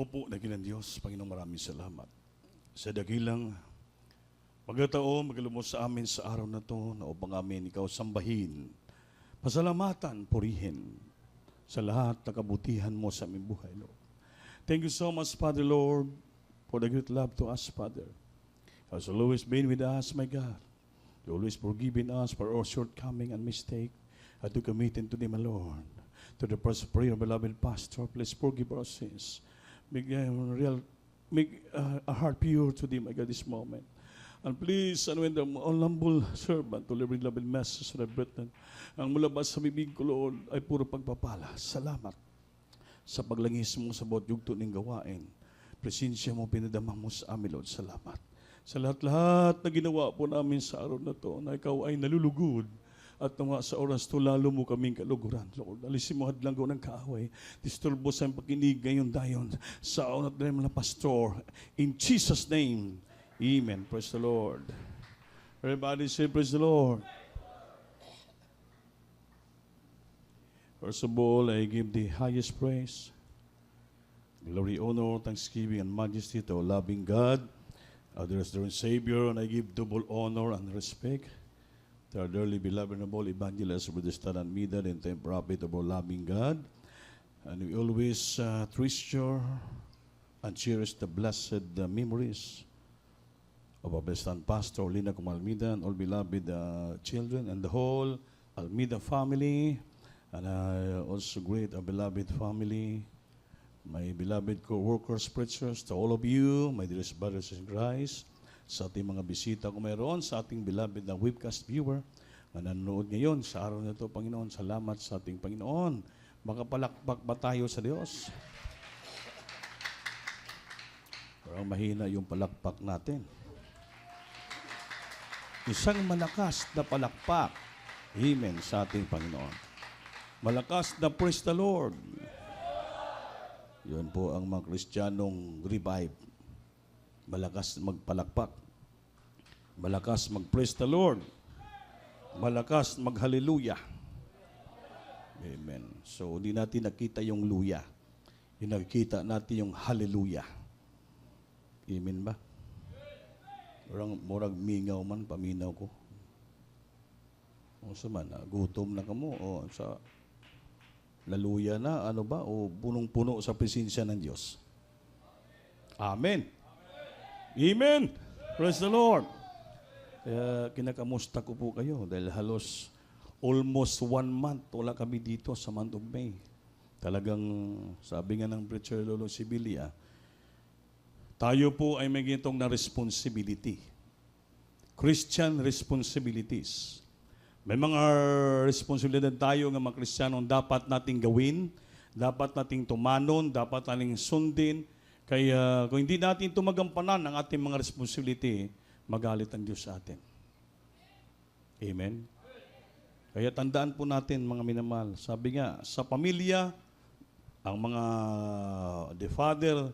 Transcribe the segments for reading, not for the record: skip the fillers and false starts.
Opo, dakilang Diyos, Panginoon, maraming salamat. Sa dakilang pagkataon, magalumos sa amin sa araw na to, na upang amin ikaw sambahin, pasalamatan, purihin, sa lahat na kabutihan mo sa aming buhay, Lord. Thank you so much, Father, Lord, for the great love to us, Father. Has always been with us, my God. You always forgiven us for our shortcoming and mistake, and to commit into them, my Lord. To the first prayer, beloved Pastor, please forgive our sins. Make a heart pure to thee, my God, this moment. And please, when the humble servant to every loving message of the Britain, ang mulabas sa bibig ko, Lord, ay puro pagpapala. Salamat sa paglangis mo sa bawat yugto ng gawain. Presensya mo, pinadama mo sa amin, Lord. Salamat. Sa lahat-lahat na ginawa po namin sa araw na to, na ikaw ay nalulugod. At nga sa oras to, lalo mo kaming kaluguran, Lord. Alisin mo hadlang ko ng kaaway. Disturbo sa pakinig ngayon dayon sa unat na mga pastor. In Jesus' name, amen. Praise the Lord. Everybody say, praise the Lord. First of all, I give the highest praise, glory, honor, thanksgiving, and majesty to our loving God, our dear Savior, and I give double honor and respect to our dearly beloved and noble evangelist, Brother Stan and Mida, the entire prophet of our loving God. And we always treasure and cherish the blessed memories of our best son, Pastor Lina Almeida, and all beloved children, and the whole Almeida family. And I also greet our beloved family, my beloved co-workers, preachers, to all of you, my dearest brothers in Christ, sa ating mga bisita kung mayroon, sa ating beloved na webcast viewer na nanonood ngayon sa araw na ito, Panginoon. Salamat sa ating Panginoon. Makapalakpak ba tayo sa Diyos? Parang mahina yung palakpak natin. Isang malakas na palakpak. Amen sa ating Panginoon. Malakas na praise the Lord. Yun po ang mga Kristiyanong revive. Malakas magpalakpak. Malakas mag-praise the Lord. Malakas mag-hallelujah. Amen. So, hindi natin nakita yung luya. Yung nakikita natin yung hallelujah. Amen ba? Murag mingaw man, paminaw ko. O sa man, gutom na ka mo. O sa laluya na, ano ba? O punong-puno sa presensya ng Diyos. Amen. Amen. Praise the Lord. Kaya kinakamusta ko po kayo dahil halos almost 1 month wala kami dito sa month of May. Talagang sabi nga ng preacher Lolo Sibilia, tayo po ay may gintong na responsibility. Christian responsibilities. May mga responsibilidad tayo ng mga Kristiyanong dapat nating gawin, dapat nating tumanon, dapat nating sundin. Kaya kung hindi natin tumagampanan ang ating mga responsibility, magalit ang Diyos sa atin. Amen? Kaya tandaan po natin, mga minamahal. Sabi nga, sa pamilya, ang mga the father,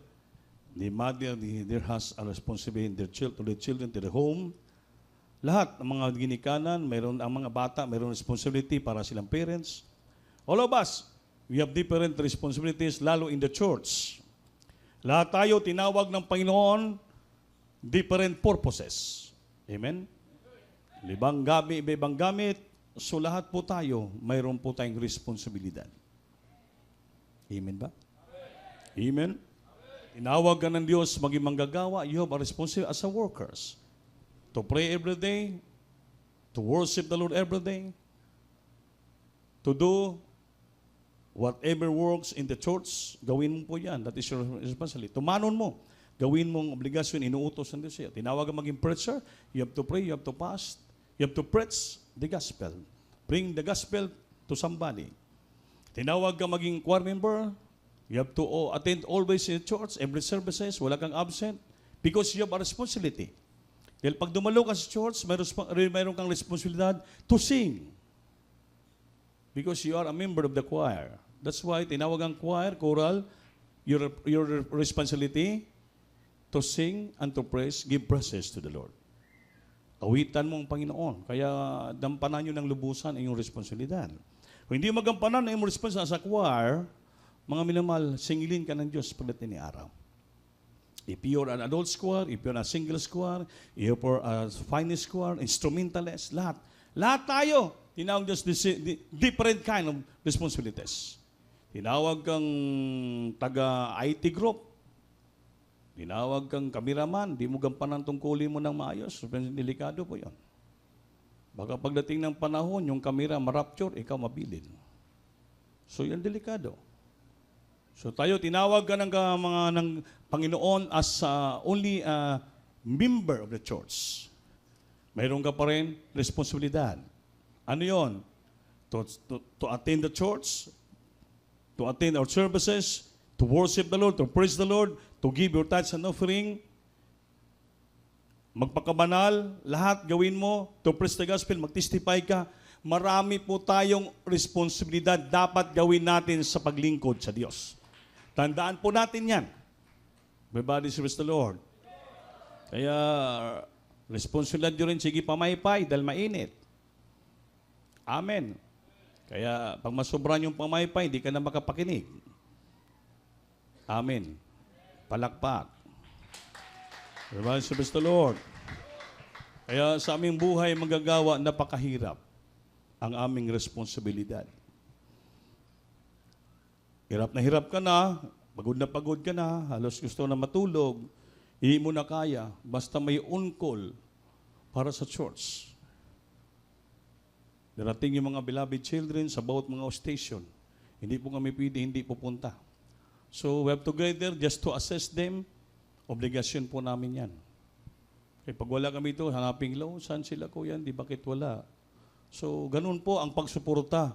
the mother, there has a responsibility to the children, to the home. Lahat ng mga ginikanan, mayroon ang mga bata, mayroon responsibility para silang parents. All of us, we have different responsibilities, lalo in the church. Lahat tayo tinawag ng Panginoon, different purposes. Amen? Ibang gamit. So lahat po tayo, mayroon po tayong responsibilidad. Amen ba? Amen? Tinawag ka ng Diyos maging manggagawa, you have a responsibility as a workers. To pray every day, to worship the Lord every day, to do whatever works in the church, gawin mo po yan. That is your responsibility. Tumanon mo. Gawin mong obligasyon, inuutos ng Diyos siya. Tinawag ang maging preacher, you have to pray, you have to fast, you have to preach the gospel. Bring the gospel to somebody. Tinawag ka maging choir member, you have to attend always in church, every services, wala kang absent, because you have a responsibility. Dahil pag dumalo ka sa church, mayroon kang responsibilidad to sing. Because you are a member of the choir. That's why tinawag ang choir, choral, your responsibility to sing and to praise, give praises to the Lord. Awitan mo ang Panginoon. Kaya dampanan nyo ng lubusan ang iyong responsibilidad. Kung hindi magampanan ang iyong responsibilidad sa choir, Mga minamahal, singilin ka ng Diyos pagdating ni araw. If you're an adult choir, if you're a single choir, if you're a finest choir, instrumentalist, lahat. Lahat tayo, tinawag Diyos different kind of responsibilities. Tinawag kang taga-IT group, tinawag kang kameraman, di mo gampanan tungkulin mo ng maayos, delikado po yon. Baka pagdating ng panahon, yung kamera ma-rapture, ikaw mabilin. So yan delikado. So tayo, tinawag ka ng Panginoon as only a member of the church. Mayroon ka pa rin responsibilidad. Ano yon? To attend the church, to attend our services, to worship the Lord, to praise the Lord, to give your tithes and offering, magpakabanal, lahat gawin mo, to preach the gospel, mag-testify ka. Marami po tayong responsibilidad dapat gawin natin sa paglingkod sa Diyos. Tandaan po natin yan. Everybody serves the Lord. Kaya, responsibilidad nyo rin, sige pamaypay dahil mainit. Amen. Kaya, pag masobran yung pamaypay, hindi ka na makapakinig. Amen. Palakpak. Everybody serves the Lord. Kaya sa aming buhay magagawa, napakahirap ang aming responsibilidad. Hirap ka na pagod ka na, halos gusto na matulog, hindi mo na kaya, basta may on-call para sa church. Darating yung mga beloved children sa bawat mga station. Hindi po kami pwede, hindi pupunta. So we have together just to assess them. Obligasyon po namin yan. Kaya pag wala kami ito, hanaping low, saan sila ko yan? Di bakit wala? So ganun po ang pagsuporta,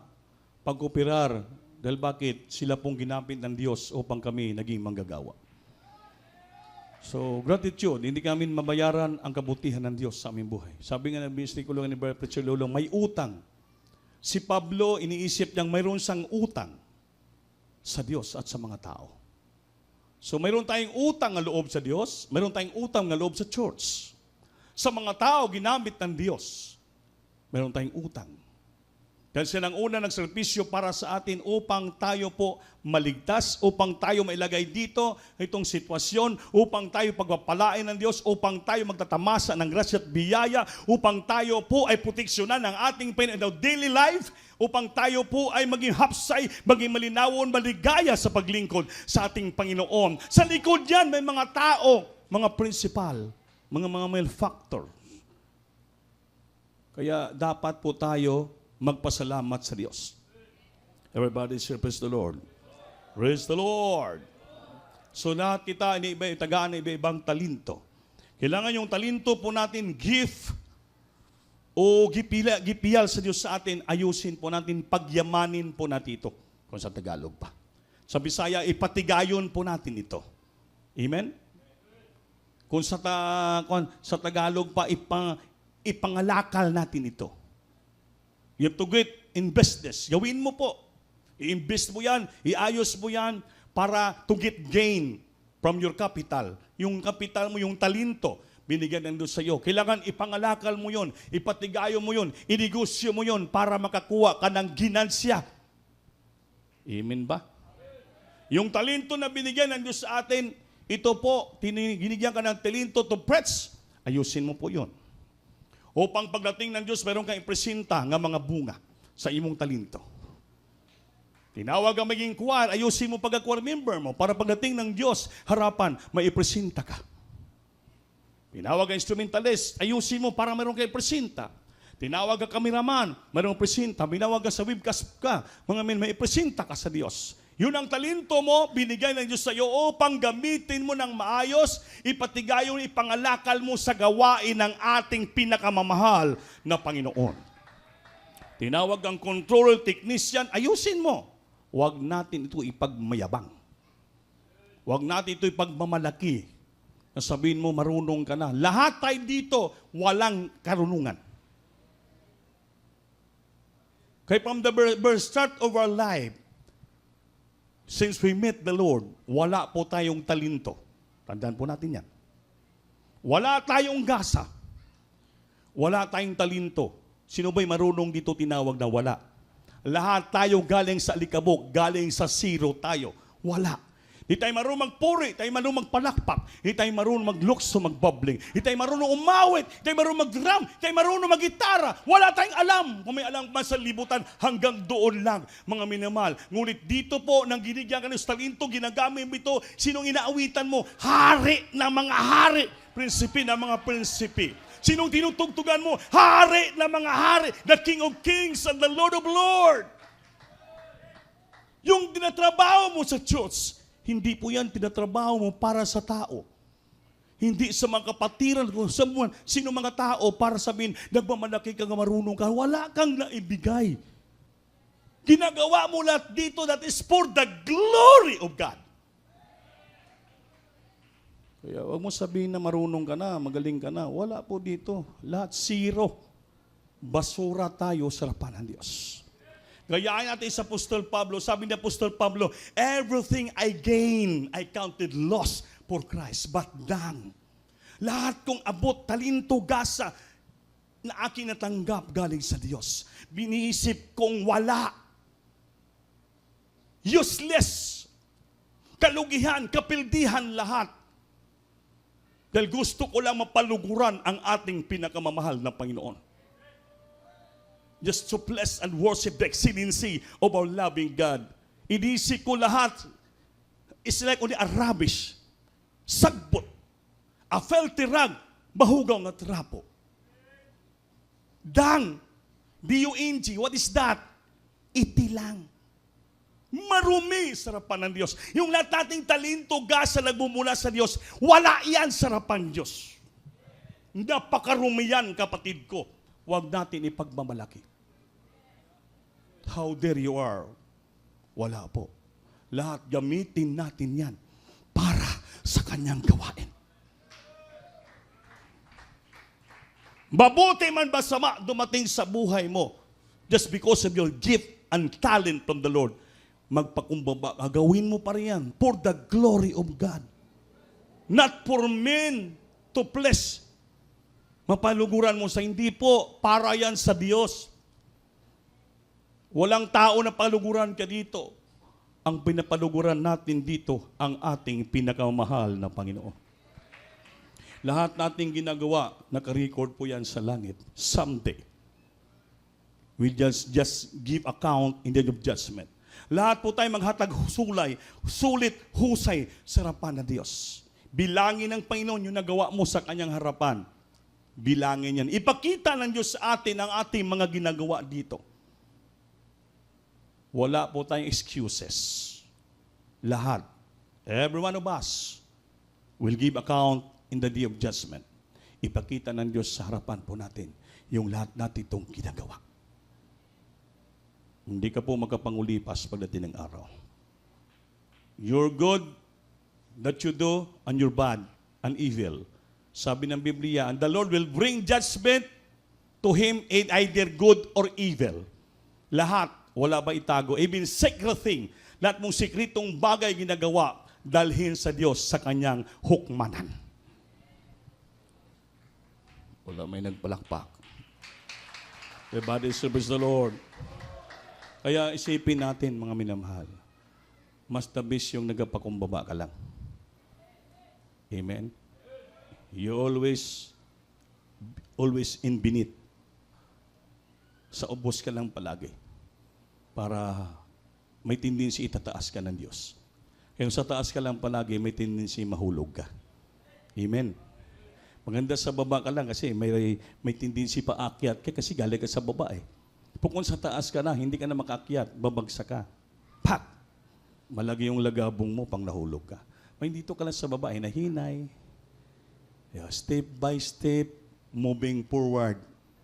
pag-operar. Dahil bakit? Sila pong ginamit ng Diyos upang kami naging manggagawa. So, gratitude. Hindi kami mabayaran ang kabutihan ng Diyos sa aming buhay. Sabi nga ng ministry ko lang ni Brother Preacher Lulong, may utang. Si Pablo, iniisip niyang mayroon siyang utang sa Diyos at sa mga tao. So, mayroon tayong utang na loob sa Diyos, mayroon tayong utang na loob sa church. Sa mga tao, ginamit ng Diyos, mayroon tayong utang. Dahil siya ang una nagservisyo para sa atin upang tayo po maligtas, upang tayo mailagay dito itong sitwasyon, upang tayo pagpapalain ng Diyos, upang tayo magtatamasa ng grasya at biyaya, upang tayo po ay proteksyonan ng ating daily life, upang tayo po ay maging hapsay, maging malinawon, maligaya sa paglingkod sa ating Panginoon. Sa likod yan, may mga tao, mga principal, mga malefactor. Kaya dapat po tayo magpasalamat sa Diyos. Everybody say, praise the Lord. Praise the Lord. So lahat kita, tagaan na iba-ibang talento. Kailangan yung talento po natin, gift o gipiyal sa Diyos sa atin, ayusin po natin, pagyamanin po natin ito. Kung sa Tagalog pa. Sa Bisaya, ipatigayon po natin ito. Amen? Kung sa Tagalog pa, ipangalakal natin ito. You have to get in business. Gawin mo po. I-invest mo yan, iayos mo yan para to get gain from your capital. Yung capital mo, yung talento, binigyan ng Diyos sa iyo. Kailangan ipangalakal mo yon, ipatigayo mo yon, inegosyo mo yon para makakuha ka ng ginansya. Amen ba? Yung talento na binigyan ng Diyos sa atin, ito po, binigyan ka ng talento to preach, ayusin mo po yon. Upang pagdating ng Diyos, meron kang ipresenta ng mga bunga sa imong talento. Tinawag ang maging choir, ayusin mo pag-choir member mo para pagdating ng Diyos, harapan, may ipresenta ka. Tinawag ang instrumentalist, ayusin mo para meron kang ipresenta. Tinawag ang kameraman, mayroong presenta. Tinawag ka sa webcast ka, may ipresenta ka sa Diyos. Yun ang talento mo, binigay ng Diyos sa iyo upang gamitin mo ng maayos, ipatigayon, ipangalakal mo sa gawain ng ating pinakamamahal na Panginoon. Tinawag ang control technician, ayusin mo. Huwag natin ito ipagmayabang. Huwag natin ito ipagmamalaki. Sabihin mo, marunong ka na. Lahat tayo dito, walang karunungan. Kaya from the very start of our life, since we met the Lord, wala po tayong talento. Tandaan po natin yan. Wala tayong gasa. Wala tayong talento. Sino ba'y marunong dito tinawag na wala? Lahat tayo galing sa alikabok, galing sa zero tayo. Wala. Di tayo marunong magpuri, di tayo marunong magpalakpak, di tayo marunong maglukso, magbabling, di tayo marunong umawit, di tayo marunong mag-drum, di tayo marunong mag-gitara. Wala tayong alam. Kung may alam man sa libutan, hanggang doon lang, mga minamahal. Ngunit dito po, nang ginigyan ka ng talento, ginagamit mo ito, sinong inaawitan mo? Hari ng mga hari, prinsipe ng mga prinsipe. Sinong tinutugtugan mo? Hari ng mga hari, the King of Kings and the Lord of Lords. Yung tinatrabaho mo sa church, hindi po yan tinatrabaho mo para sa tao. Hindi sa mga kapatiran kung sino mga tao para sabihin, nagmamalaki ka nga, marunong ka. Wala kang naibigay. Ginagawa mo lahat dito, that is for the glory of God. Kaya huwag mo sabihin na marunong ka na, magaling ka na. Wala po dito. Lahat zero. Basura tayo sa harapan ng Diyos. Gayahin natin sa Apostol Pablo. Sabi ni Apostol Pablo, everything I gain, I counted loss for Christ. But nang, lahat kong abot, talinto, gasa, na aking natanggap galing sa Diyos. Biniisip kong wala. Useless. Kalugihan, kapildihan lahat. Dahil gusto ko lang mapaluguran ang ating pinakamamahal na Panginoon. Just to bless and worship the excellency of our loving God. Inisip ko lahat. It's like only a rubbish. Sagbot. A filthy rag. Bahugaw nga trapo. Dang. D-U-N-G. What is that? Itilang. Marumi sa harapan ng Diyos. Yung lahat nating talento, gasa nagmumula sa Diyos, wala yan sa harapan ng Diyos. Napakarumi yan, kapatid ko. Huwag natin ipagmamalaki. How dare you are? Wala po. Lahat gamitin natin yan para sa kanyang gawain. Mabuti man ba sama dumating sa buhay mo just because of your gift and talent from the Lord, magpakumbaba, gagawin mo pa rin yan for the glory of God. Not for men to please. Mapaluguran mo sa hindi po, para yan sa Diyos. Walang tao na paluguran ka dito. Ang pinapaluguran natin dito, ang ating pinakamahal na Panginoon. Lahat nating ginagawa, naka-record po yan sa langit. Someday, we just give account in the day of judgment. Lahat po tayo maghatag sulit, husay sa harapan ng Diyos. Bilangin ng Panginoon yung nagawa mo sa kanyang harapan. Bilangin yan. Ipakita ng Diyos sa atin ang ating mga ginagawa dito. Wala po tayong excuses. Lahat. Every one of us will give account in the day of judgment. Ipakita ng Diyos sa harapan po natin yung lahat natin itong ginagawa. Hindi ka po magkapangulipas pagdating ng araw. You're good that you do, and you're bad and evil. Sabi ng Biblia, and the Lord will bring judgment to him either good or evil. Lahat, wala ba itago? Even secret thing, lahat mong sikritong bagay ginagawa, dalhin sa Diyos sa kanyang hukmanan. Wala may nagpalakpak. Everybody serves the Lord. Kaya isipin natin, mga minamahal, mas tabis yung nagapakumbaba ka lang. Amen? You always in beneath. Sa ubos ka lang palagi. Para may tendency itataas ka ng Diyos. Kaya sa taas ka lang palagi, may tendency mahulog ka. Amen? Maganda sa baba ka lang kasi may tendency pa akyat ka kasi galing ka sa baba eh. Kung sa taas ka na, hindi ka na makakyat, babagsak ka. Pak! Malagi yung lagabong mo pang nahulog ka. May dito ka lang sa baba, hinahinay. Yeah, step by step, moving forward,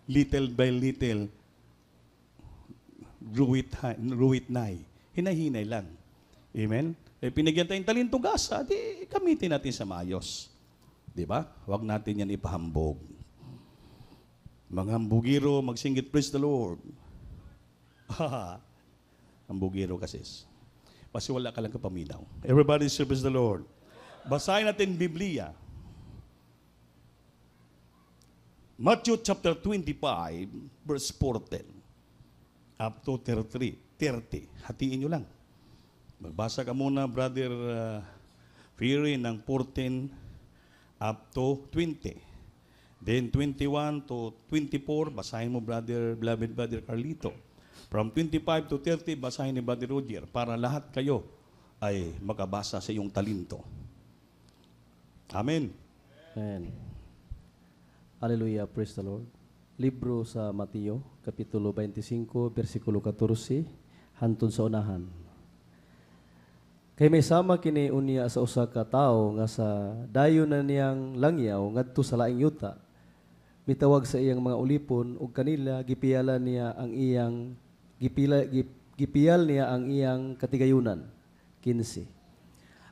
little by little, ruwit nai. Hinahinay lang. Amen? Eh, pinagyan tayong talento gasa, di gamitin natin sa maayos. Di ba? Huwag natin yan ipahambog. Mga hambugiro, magsingit, praise the Lord. Hambugiro kasi. Kasi wala ka lang kapaminaw. Everybody serves the Lord. Basahin natin Biblia. Matthew chapter 25, verse 14. Up to 30. Hatiin nyo lang. Magbasa ka muna, Brother Fury, ng 14 up to 20. Then 21 to 24, basahin mo, beloved Brother Carlito. From 25 to 30, basahin ni Brother Roger para lahat kayo ay makabasa sa iyong talento. Amen. Amen. Hallelujah, praise the Lord. Libro sa Mateo, Kapitulo 25, versikulo 14, hantod sa unahan. Kay may sama kini unya sa usa ka tawo nga sa dayon na niyang langyaw ngadto sa laing yuta. Mitawag sa iyang mga ulipon ug kanila gipiyal niya ang iyang katigayunan. 15.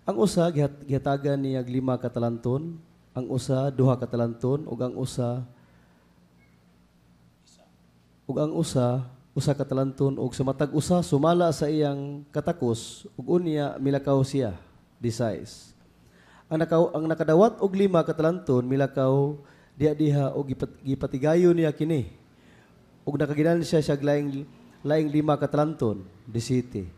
Ang usa gihatagan niya 5 ka talanton, ang usa 2 ka talanton ug ang usa usa ka talanton ug sa matag usa sumala sa iyang katakos ug unya milakaw siya. 16. Ang nakadawat og 5 ka talanton milakaw diha og gipatigayon niya kini ug nakaginan siya laing 5 ka talanton. 17.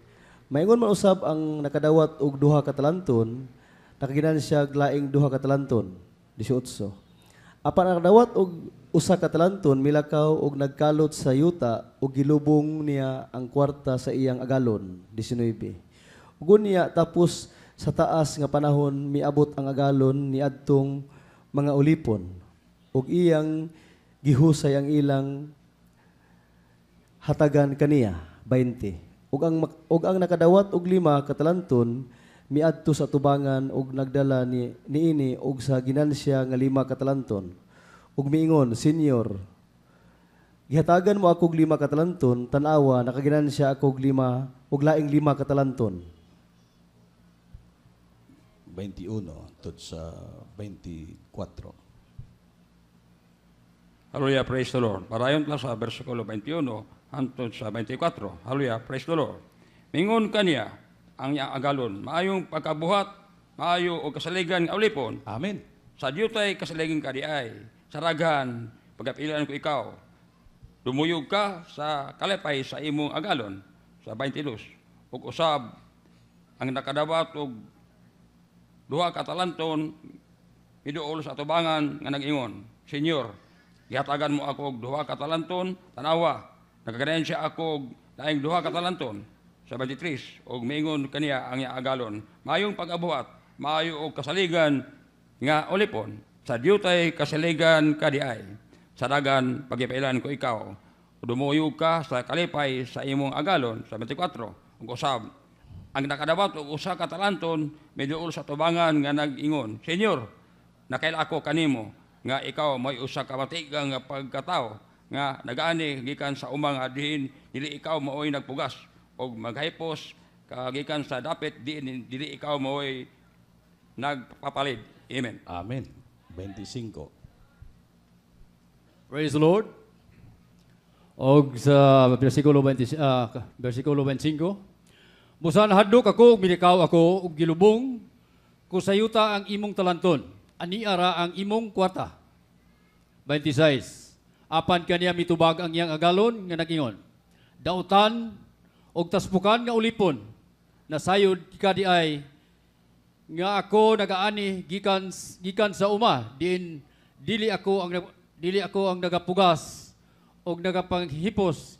Maingon man usab ang nakadawat og 2 ka talanton, nakaginan siya laing 2 ka talanton. 18. Apan ang nakadawat og 1 ka talanton milakaw og nagkalot sa yuta ug gilubong niya ang kwarta sa iyang agalon. 19. Ug unya tapos sa taas nga panahon miabot ang agalon niadtong mga ulipon ug iyang gihusay ang ilang hatagan kaniya. 20. Ug ang nakadawat og 5 ka talanton miadto sa tubangan ug nagdala niini og sa ginansya nga 5 ka talanton. Ug miingon, Senyor, gihatagan mo ako og 5 ka talanton, tan-awa nakaginansya ako og 5 og laing 5 ka talanton. 21 tod sa 24. Hallelujah, praise the Lord. Parayon lang sa versikulo 21 hangtod sa 24. Hallelujah, praise the Lord. Mingon kaniya ang iyang agalon, maayong pagkabuhat, maayo o kasaligan nga ulipon. Amen. Sa diyutay kasaligan ka di ay, saragan, pagkapilan ko ikaw. Dumuyog ka sa kalipay sa imong agalon, sa 22. Ug usab, ang nakadawat og 2 ka talanton, iduol sa tubangan nga nag-ingon, Senyor, gihatagan mo ako og 2 ka talanton, tanawa, nagkaganayan siya ako og laing 2 ka talanton. Sa 23, og miingon kaniya ang iyang agalon, maayong pag-abuhat, maayo og kasaligan nga ulipon, sa diyutay kasaligan ka di ay, sa dagan pagipailan ko ikaw, dumuyog ka sa kalipay sa imong agalon, sa 24, ug usab, ang nakadawat og 1 ka talanton, medyool sa tubangan nga nag-ingon, Senyor, nakaila ako kanimo, nga ikaw may 1 ka matigang nga pagkatao, nga nagaani gikan sa umang adihin, dili ikaw maoy nagpugas, og maghaypos kagikan sa dapit dili ikaw mo'y nagpapalid. Amen. Amen. 25. Praise the Lord. Og sa versikulo 25, busan hadlok ako, milikaw ako, ug gilubong ko sa yuta ang imong talanton, ani ara ang imong kwarta. 26. Apan kaniya mitubag ang iyang agalon nga nagingon, dautan og taspukan nga ulipon, nasayod ka di ay, nga ako nagaani gikan sa uma, dili ako ang nagapugas og nagapanghipos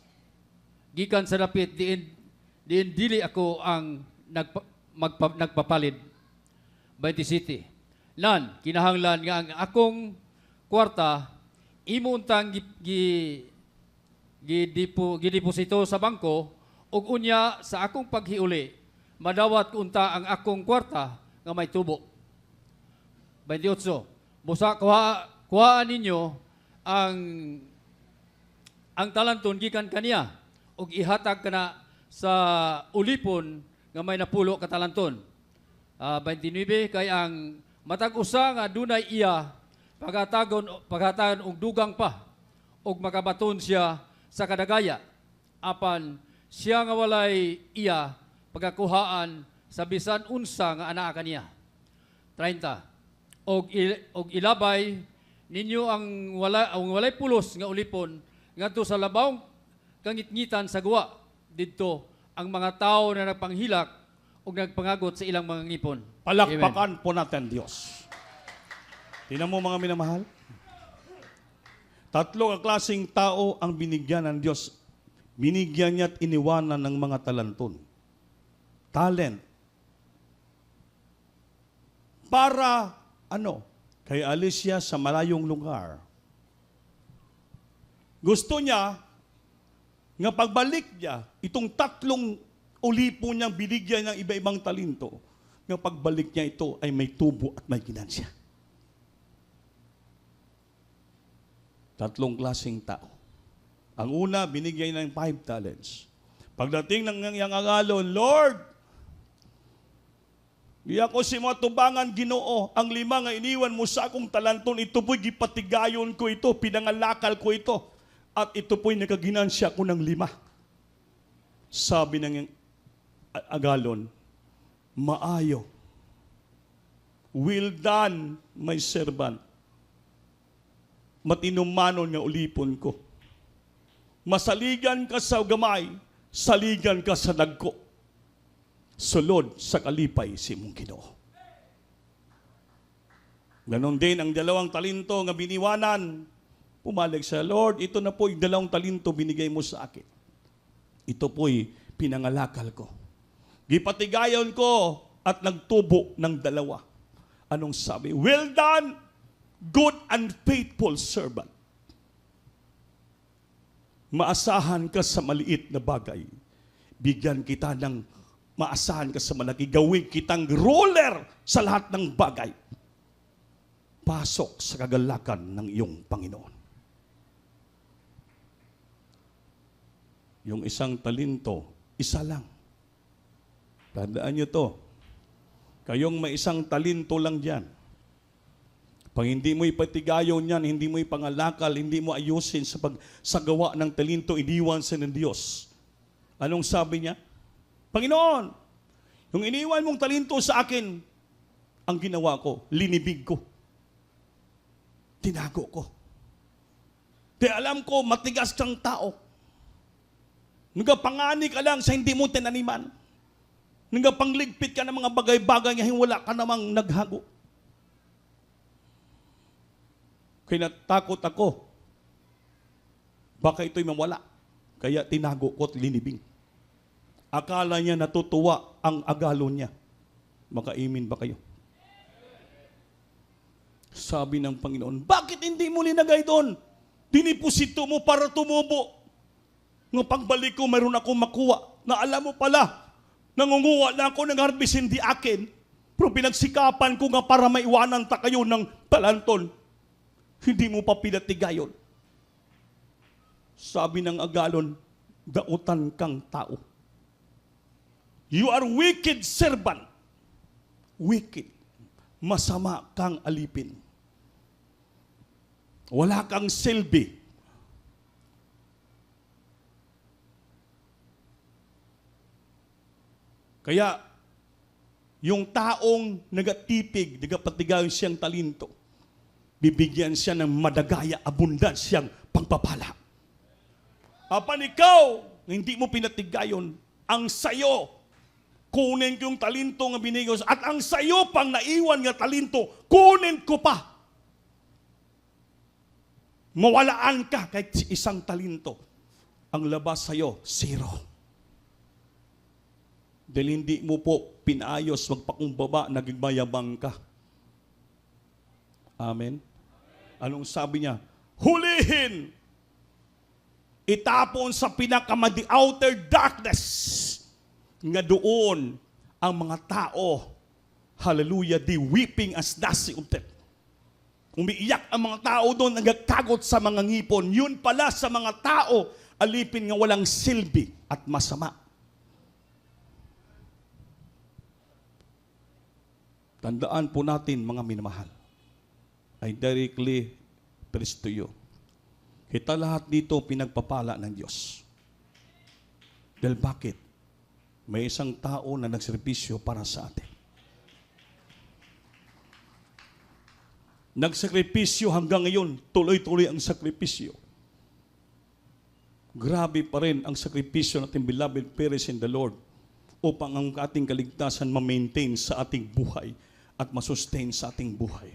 gikan sa dapit, dili ako ang nagpapalid. 27. Nan kinahanglan nga ang akong kwarta imo untang gideposito sa bangko ug unya sa akong paghiuli madawat unta ang akong kwarta nga may tubo. 28. Busa kuhaan ninyo ang talanton gikan kaniya ug ihatag kana sa ulipon nga may napulo ka talanton. 29. Kay ang matag usa nga dunay iya pagatagon og dugang pa ug makabaton siya sa kadagaya apan siya nga walay iya pagakuhaan sa bisan unsa nga anaa kaniya. 30. Og ilabay ninyo ang walay pulos nga ulipon ngadto sa labawng kangitngitan sa guwa didto ang mga tawo na nagpanghilak ug nagpangagot sa ilang mga ngipon. Amen. Palakpakan po natin Diyos. Tingnan mo mga minamahal. Tatlo ang klaseng tao ang binigyan ng Diyos. Binigyan niya at iniwanan ng mga talenton. Talent. Para, kay alis siya sa malayong lugar. Gusto niya, nga pagbalik niya, itong tatlong ulipo niyang binigyan ng iba-ibang talento, nga pagbalik niya ito ay may tubo at may ginansya. Tatlong klaseng tao. Ang una, binigyan ng 5 talents. Pagdating ng iyang angalon, Lord, di ako si matubangan Ginoo, ang 5 nga iniwan mo sa akong talanton, ito po'y gipatigayon ko ito, pinangalakal ko ito, at ito po'y nakaginansya ko ng 5. Sabi ng agalon, maayo. Well done, my servant. Matinumanon nga ulipon ko. Masaligan ka sa gamay, saligan ka sa dagko. Sulod sa kalipay si mong Ginoo. Ganon din ang 2 talento nga biniwanan. Pumalig siya, Lord, ito na po yung 2 talento binigay mo sa akin. Ito po'y pinangalakal ko. Gipatigayon ko at nagtubo ng 2. Anong sabi? Well done, good and faithful servant. Maasahan ka sa maliit na bagay. Bigyan kita ng maasahan ka sa malaki. Gawin kitang ruler sa lahat ng bagay. Pasok sa kagalakan ng iyong Panginoon. Yung 1 talento, 1 lang. Tandaan nyo to. Kayong may 1 talento lang dyan. Pag hindi mo ipatigayon yan, hindi mo ipangalakal, hindi mo ayusin sa gawa ng talento, iniwan sa ng Diyos. Anong sabi niya? Panginoon, yung iniwan mong talento sa akin, ang ginawa ko, linibig ko. Tinago ko. Di alam ko, matigas kang tao. Nagapangani ka lang sa hindi mo tinaniman. Nagapangligpit ka ng mga bagay-bagay ngayon wala ka namang naghago. Kaya natakot ako. Baka ito'y mawala. Kaya tinago ko at linibing. Akala niya natutuwa ang agalon niya. Makaimin ba kayo? Sabi ng Panginoon, bakit hindi mo linagay doon? Diniposito mo para tumubo. Ng pagbalik ko, mayroon akong makuha. Na alam mo pala, nangunguha na ako ng harvest hindi akin. Pero pinagsikapan ko nga para maiwanan ta kayo ng talanton. Hindi mo pa pinatigayon. Sabi ng agalon, dautan kang tao. You are wicked servant. Wicked. Masama kang alipin. Wala kang silbi. Kaya, yung taong nagatipig, nagapatigayon siyang talento, bibigyan siya ng madagaya, abundansiyang pagpapala. Apan ikaw, hindi mo pinatigayon, ang sayo, kunin ko yung talento nga binigay ko, at ang sayo pang naiwan nga talento, kunin ko pa. Mawalaan ka kahit 1 talento. Ang labas sayo, 0. Dahil hindi mo po pinayos, magpakumbaba, naging mayabang ka. Amen? Anong sabi niya? Hulihin! Itapon sa the outer darkness. Nga doon, ang mga tao, hallelujah, di weeping as dusty of death. Umiiyak ang mga tao doon, nagkakagot sa mga ngipon. Yun pala sa mga tao, alipin nga walang silbi at masama. Tandaan po natin, mga minamahal, I directly preach to you. Kita lahat dito pinagpapala ng Diyos. Dahil bakit? May 1 tao na nagservisyo para sa atin. Nagsakripisyo hanggang ngayon, tuloy-tuloy ang sakripisyo. Grabe pa rin ang sakripisyo natin, beloved parents in the Lord. upang ang ating kaligtasan ma-maintain sa ating buhay at masustain sa ating buhay.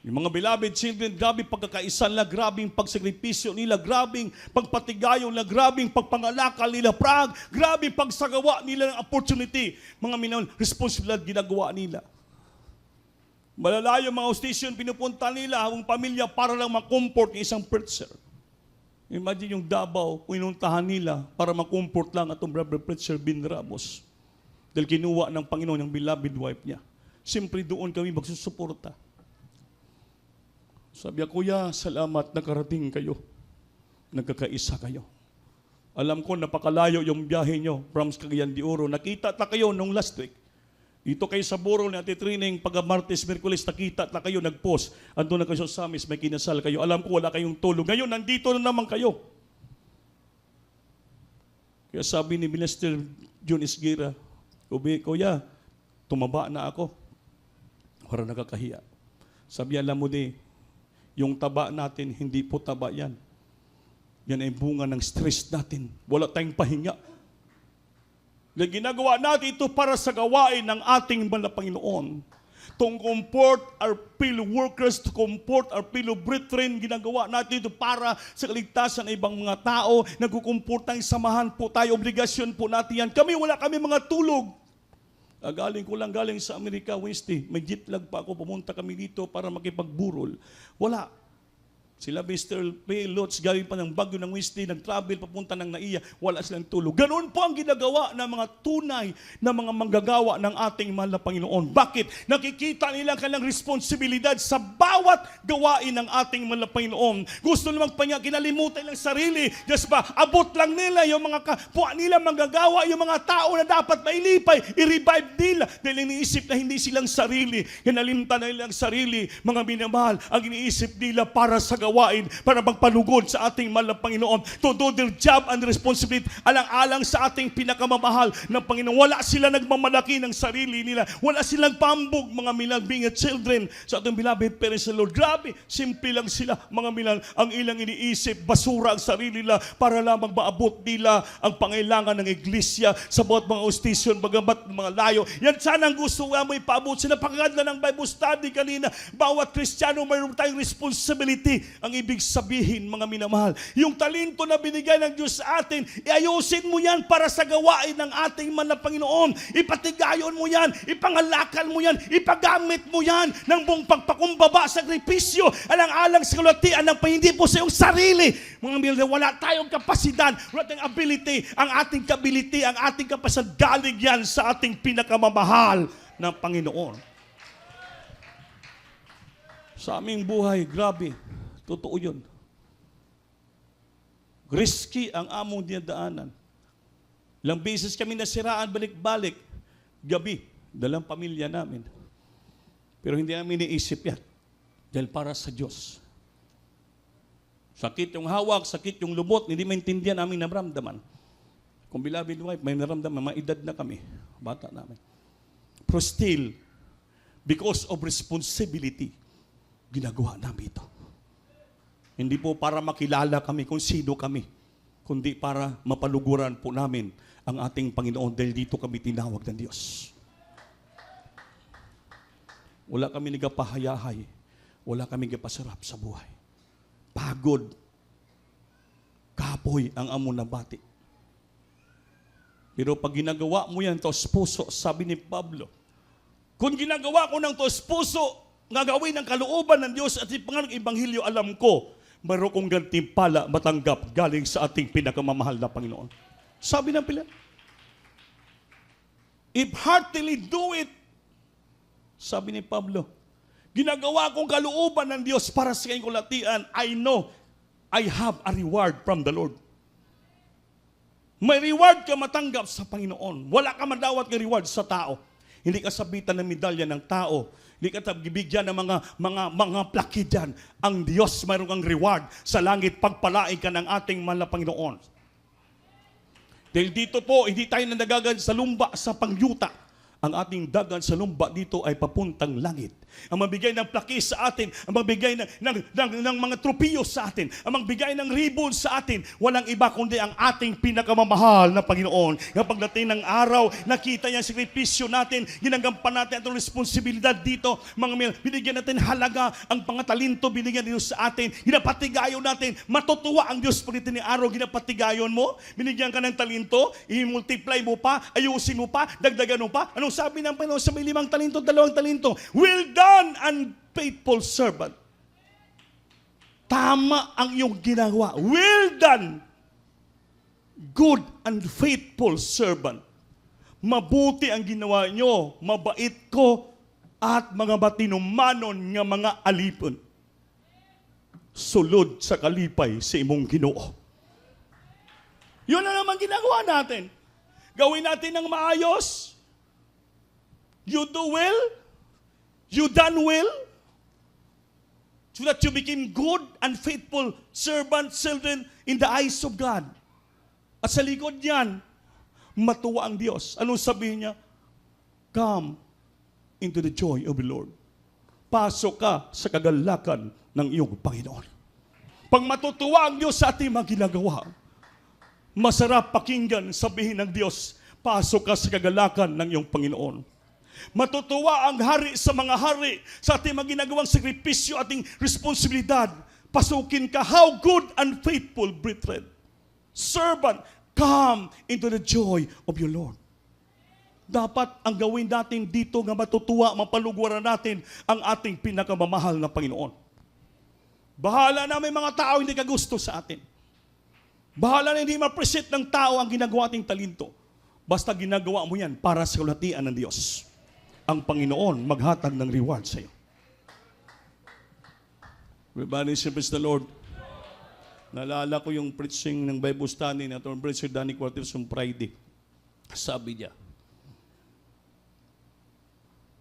Yung mga beloved children, grabe pagkakaisa nila, grabing pagsakripisyo nila, grabing pagpatigayo nila, grabing pagpangalakal nila, grabing pagsagawa nila ng opportunity. Mga minahal, responsibilidad ginagawa nila. Malalayo mga station, pinupunta nila ang pamilya para lang makomfort ng isang preacher. Imagine yung Davao, pinuntahan nila para makomfort lang atong brother preacher Bin Ramos. Dahil kinuha ng Panginoon yung beloved wife niya. Siyempre doon kami magsusuporta. Sabi niya, Kuya, salamat nakarating kayo. Nagkakaisa kayo. Alam ko, napakalayo yung biyahe nyo from Cagayan de Oro. Nakita ta kayo nung last week. Dito kayo sa Boro na training pag Martes, Merkulis, nakita ta kayo, nag-post. Andun na kayo sa Samis, may kinasal kayo. Alam ko, wala kayong tulog. Ngayon, nandito na naman kayo. Kaya sabi ni Minister John Isgira, Kuya, tumaba na ako. Para nakakahiya. Sabi, alam mo yung taba natin, hindi po taba yan. Yan ay bunga ng stress natin. Wala tayong pahinga. Na ginagawa natin ito para sa gawain ng ating banal na Panginoon. To comfort our fellow workers, to comfort our fellow brethren. Ginagawa natin ito para sa kaligtasan ng ibang mga tao. Nagkukumport tayong samahan po tayo. Obligasyon po natin yan. Wala kami mga tulog. Galing ko lang galing sa Amerika, Wednesday. May jet lag pa ako. Pumunta kami dito para makipagburol. Wala. Sila Mr. P. Lots, galing pa ng Baguio ng Wednesday, nag-travel papunta ng Naiya, wala silang tulog. Ganoon po ang ginagawa ng mga tunay na mga manggagawa ng ating mahal na Panginoon. Bakit? Nakikita nila kanilang responsibilidad sa bawat gawain ng ating mahal na Panginoon. Gusto nilang kinalimutan lang sarili. Just ba, abot lang nila yung mga kapwa nila manggagawa, yung mga tao na dapat mailipay, i-revive nila. Dahil iniisip na hindi silang sarili. Kinalimutan na nilang sarili, mga minamahal, ang iniisip nila para sa gawain, para magpalugod sa ating mahal na Panginoon, to do their job and responsibility, alang-alang sa ating pinakamamahal ng Panginoon. Wala sila nagmamalaki ng sarili nila. Wala silang pambog, mga minal, being a children sa ating beloved parents sa Lord. Grabe, simple lang sila, mga minal. Ang ilang iniisip, basura ang sarili nila para lamang maabot nila ang pangailangan ng iglesia sa bawat mga ostisyon, bagamat mga layo. Yan sana ang gusto nga mo ipaabot. Sinapakaganda ng Bible study kanina. Bawat Kristiyano mayroon tayong responsibility. Ang ibig sabihin, mga minamahal, yung talento na binigay ng Diyos sa atin, iayusin mo yan para sa gawain ng ating mahal na Panginoon. Ipatigayon mo yan, ipangalakal mo yan, ipagamit mo yan ng buong pagpakumbaba, sakripisyo, alang-alang sa kalwatian ng hindi po sa iyong sarili. Mga minamahal, wala tayong kapasidad, wala tayong ability, ang ating kapasidad, galing yan sa ating pinakamamahal ng Panginoon. Sa aming buhay, grabe. Totoo yun. Risky ang among dinadaanan. Ilang beses kami nasiraan balik-balik. Gabi, dalang pamilya namin. Pero hindi namin iniisip yan. Dahil para sa Diyos. Sakit yung hawak, sakit yung lubot, hindi maintindihan aming naramdaman. Kung beloved wife, may naramdaman, mga edad na kami, bata namin. Pero still, because of responsibility, ginagawa namin ito. Hindi po para makilala kami kung sino kami, kundi para mapaluguran po namin ang ating Panginoon dahil dito kami tinawag ng Diyos. Wala kami nagapahayahay, wala kami nagapasarap sa buhay. Pagod, kapoy ang amon na bati. Pero pag ginagawa mo yan, tos puso, sabi ni Pablo, kung ginagawa ko ng tos puso, gagawin ng kalooban ng Diyos at ipangalang Ebanghelyo, alam ko, mayroon kong gantimpala matanggap galing sa ating pinakamamahal na Panginoon. Sabi ng pila, if heartily do it, sabi ni Pablo, ginagawa kong kalooban ng Diyos para sa kanyang kalatian, I know I have a reward from the Lord. May reward ka matanggap sa Panginoon. Wala ka madawat ng reward sa tao. Hindi ka sabitan ng medalya ng tao. Hindi ka bibigyan ng mga plaki dyan. Ang Diyos mayroong ang reward sa langit. Pagpalain ka ng ating mahal na Panginoon. Dahil dito po, hindi tayo nandagagan sa lumba, sa pangyuta. ang ating dagat sa lumba dito ay papuntang langit. Ang magbigay ng plakis sa atin, ang magbigay ng mga tropiyo sa atin, ang magbigay ng ribbon sa atin, walang iba kundi ang ating pinakamamahal na Panginoon. Kapag dating ng araw, nakita niya ang sakripisyo natin, ginagampanan natin itong responsibilidad dito. Binigyan natin halaga, ang pangatalento binigyan din sa atin, ginapatigayon natin, matutuwa ang Diyos pag ito ni araw, ginapatigayon mo, binigyan ka ng talento, i-multiply mo pa, ayusin mo pa, dagdagan mo pa. Anong sabi ng Panginoon sa may 5 talento, 2 talento? Well done, unfaithful servant. Tama ang iyong ginagawa. Well done, good and faithful servant. Mabuti ang ginawa nyo, mabait ko, at mga batinumanon nga mga alipon. Sulod sa kalipay sa imong Ginoo. Yun na naman ginagawa natin. Gawin natin ng maayos. You do well. You done well. So that you became good and faithful servant, children in the eyes of God. At sa likod niyan, matuwa ang Diyos. Anong sabihin niya? Come into the joy of the Lord. Pasok ka sa kagalakan ng iyong Panginoon. Pag matutuwa ang Diyos sa ating mga ginagawa, masarap pakinggan sabihin ng Diyos, pasok ka sa kagalakan ng iyong Panginoon. Matutuwa ang hari sa mga hari sa ating mga ginagawang sakripisyo, ating responsibilidad. Pasukin ka, how good and faithful brethren. Servant, come into the joy of your Lord. Dapat ang gawin natin dito nga matutuwa, mapalugwaran natin ang ating pinakamamahal na Panginoon. Bahala na may mga tao hindi kagusto sa atin. Bahala na hindi ma-appreciate ng tao ang ginagawa ating talento. Basta ginagawa mo yan para sa kalatian ng Diyos. Ang Panginoon maghatag ng reward sa iyo. Everybody say, praise the Lord. Naalala ko yung preaching ng Bible study na itong Preacher Danny Quarters on Friday. Sabi niya,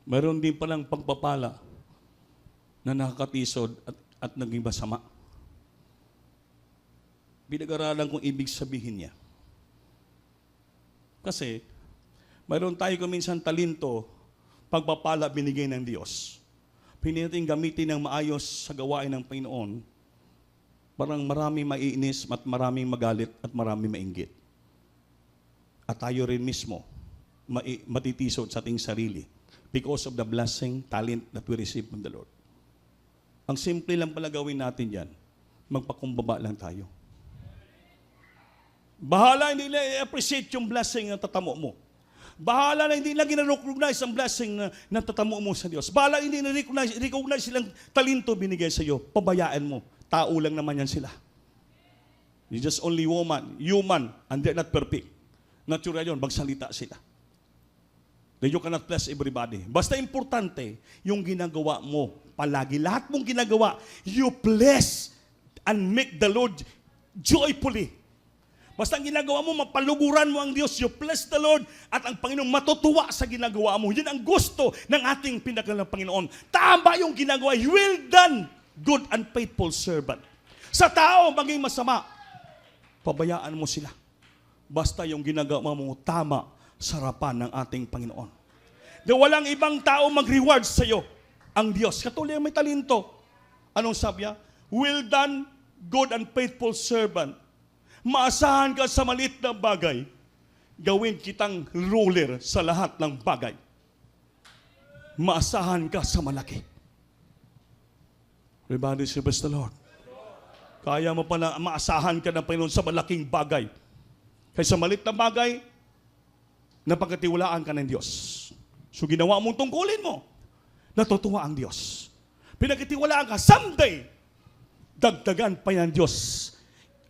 mayroon din palang pagpapala na nakakatisod at naging masama. Pinag-aralan kong ibig sabihin niya. Kasi, mayroon tayo kuminsan talento, pagpapala binigay ng Diyos. Pwede natin gamitin ng maayos sa gawain ng Panginoon. Parang marami maiinis at maraming magalit at marami mainggit. At tayo rin mismo matitisod sa ating sarili because of the blessing, talent that we receive from the Lord. Ang simple lang pala gawin natin yan, magpakumbaba lang tayo. Bahala hindi na i-appreciate yung blessing na tatamo mo. Bahala na hindi lagi na-recognize ang blessing na tatamo mo sa Diyos. Bahala hindi na-recognize silang talento binigay sa iyo. Pabayaan mo. Tao lang naman yan sila. You're just only human, and they're not perfect. Natural yun, magsalita sila. Then you cannot bless everybody. Basta importante, yung ginagawa mo, palagi, lahat mong ginagawa, you bless and make the Lord joyfully. Basta ang ginagawa mo, mapaluguran mo ang Diyos, you bless the Lord, at ang Panginoon matutuwa sa ginagawa mo. Yan ang gusto ng ating pinakalang Panginoon. Tama yung ginagawa. Well done, good and faithful servant. Sa tao, maging masama, pabayaan mo sila. Basta yung ginagawa mo, tama sa harapan ng ating Panginoon. Di walang ibang tao mag-reward sa iyo, ang Diyos. Katulad may talento. Anong sabi niya? Well done, good and faithful servant. Maasahan ka sa maliit na bagay, gawin kitang ruler sa lahat ng bagay. Maasahan ka sa malaki. Everybody say, bless the Lord. Kaya mo pala maasahan ka ng Panginoon sa malaking bagay. Kaysa maliit na bagay, napagkatiwalaan ka ng Diyos. So ginawa mong tungkulin mo, natutuwa ang Diyos. Pinagkatiwalaan ka, someday, dagdagan pa yan Diyos.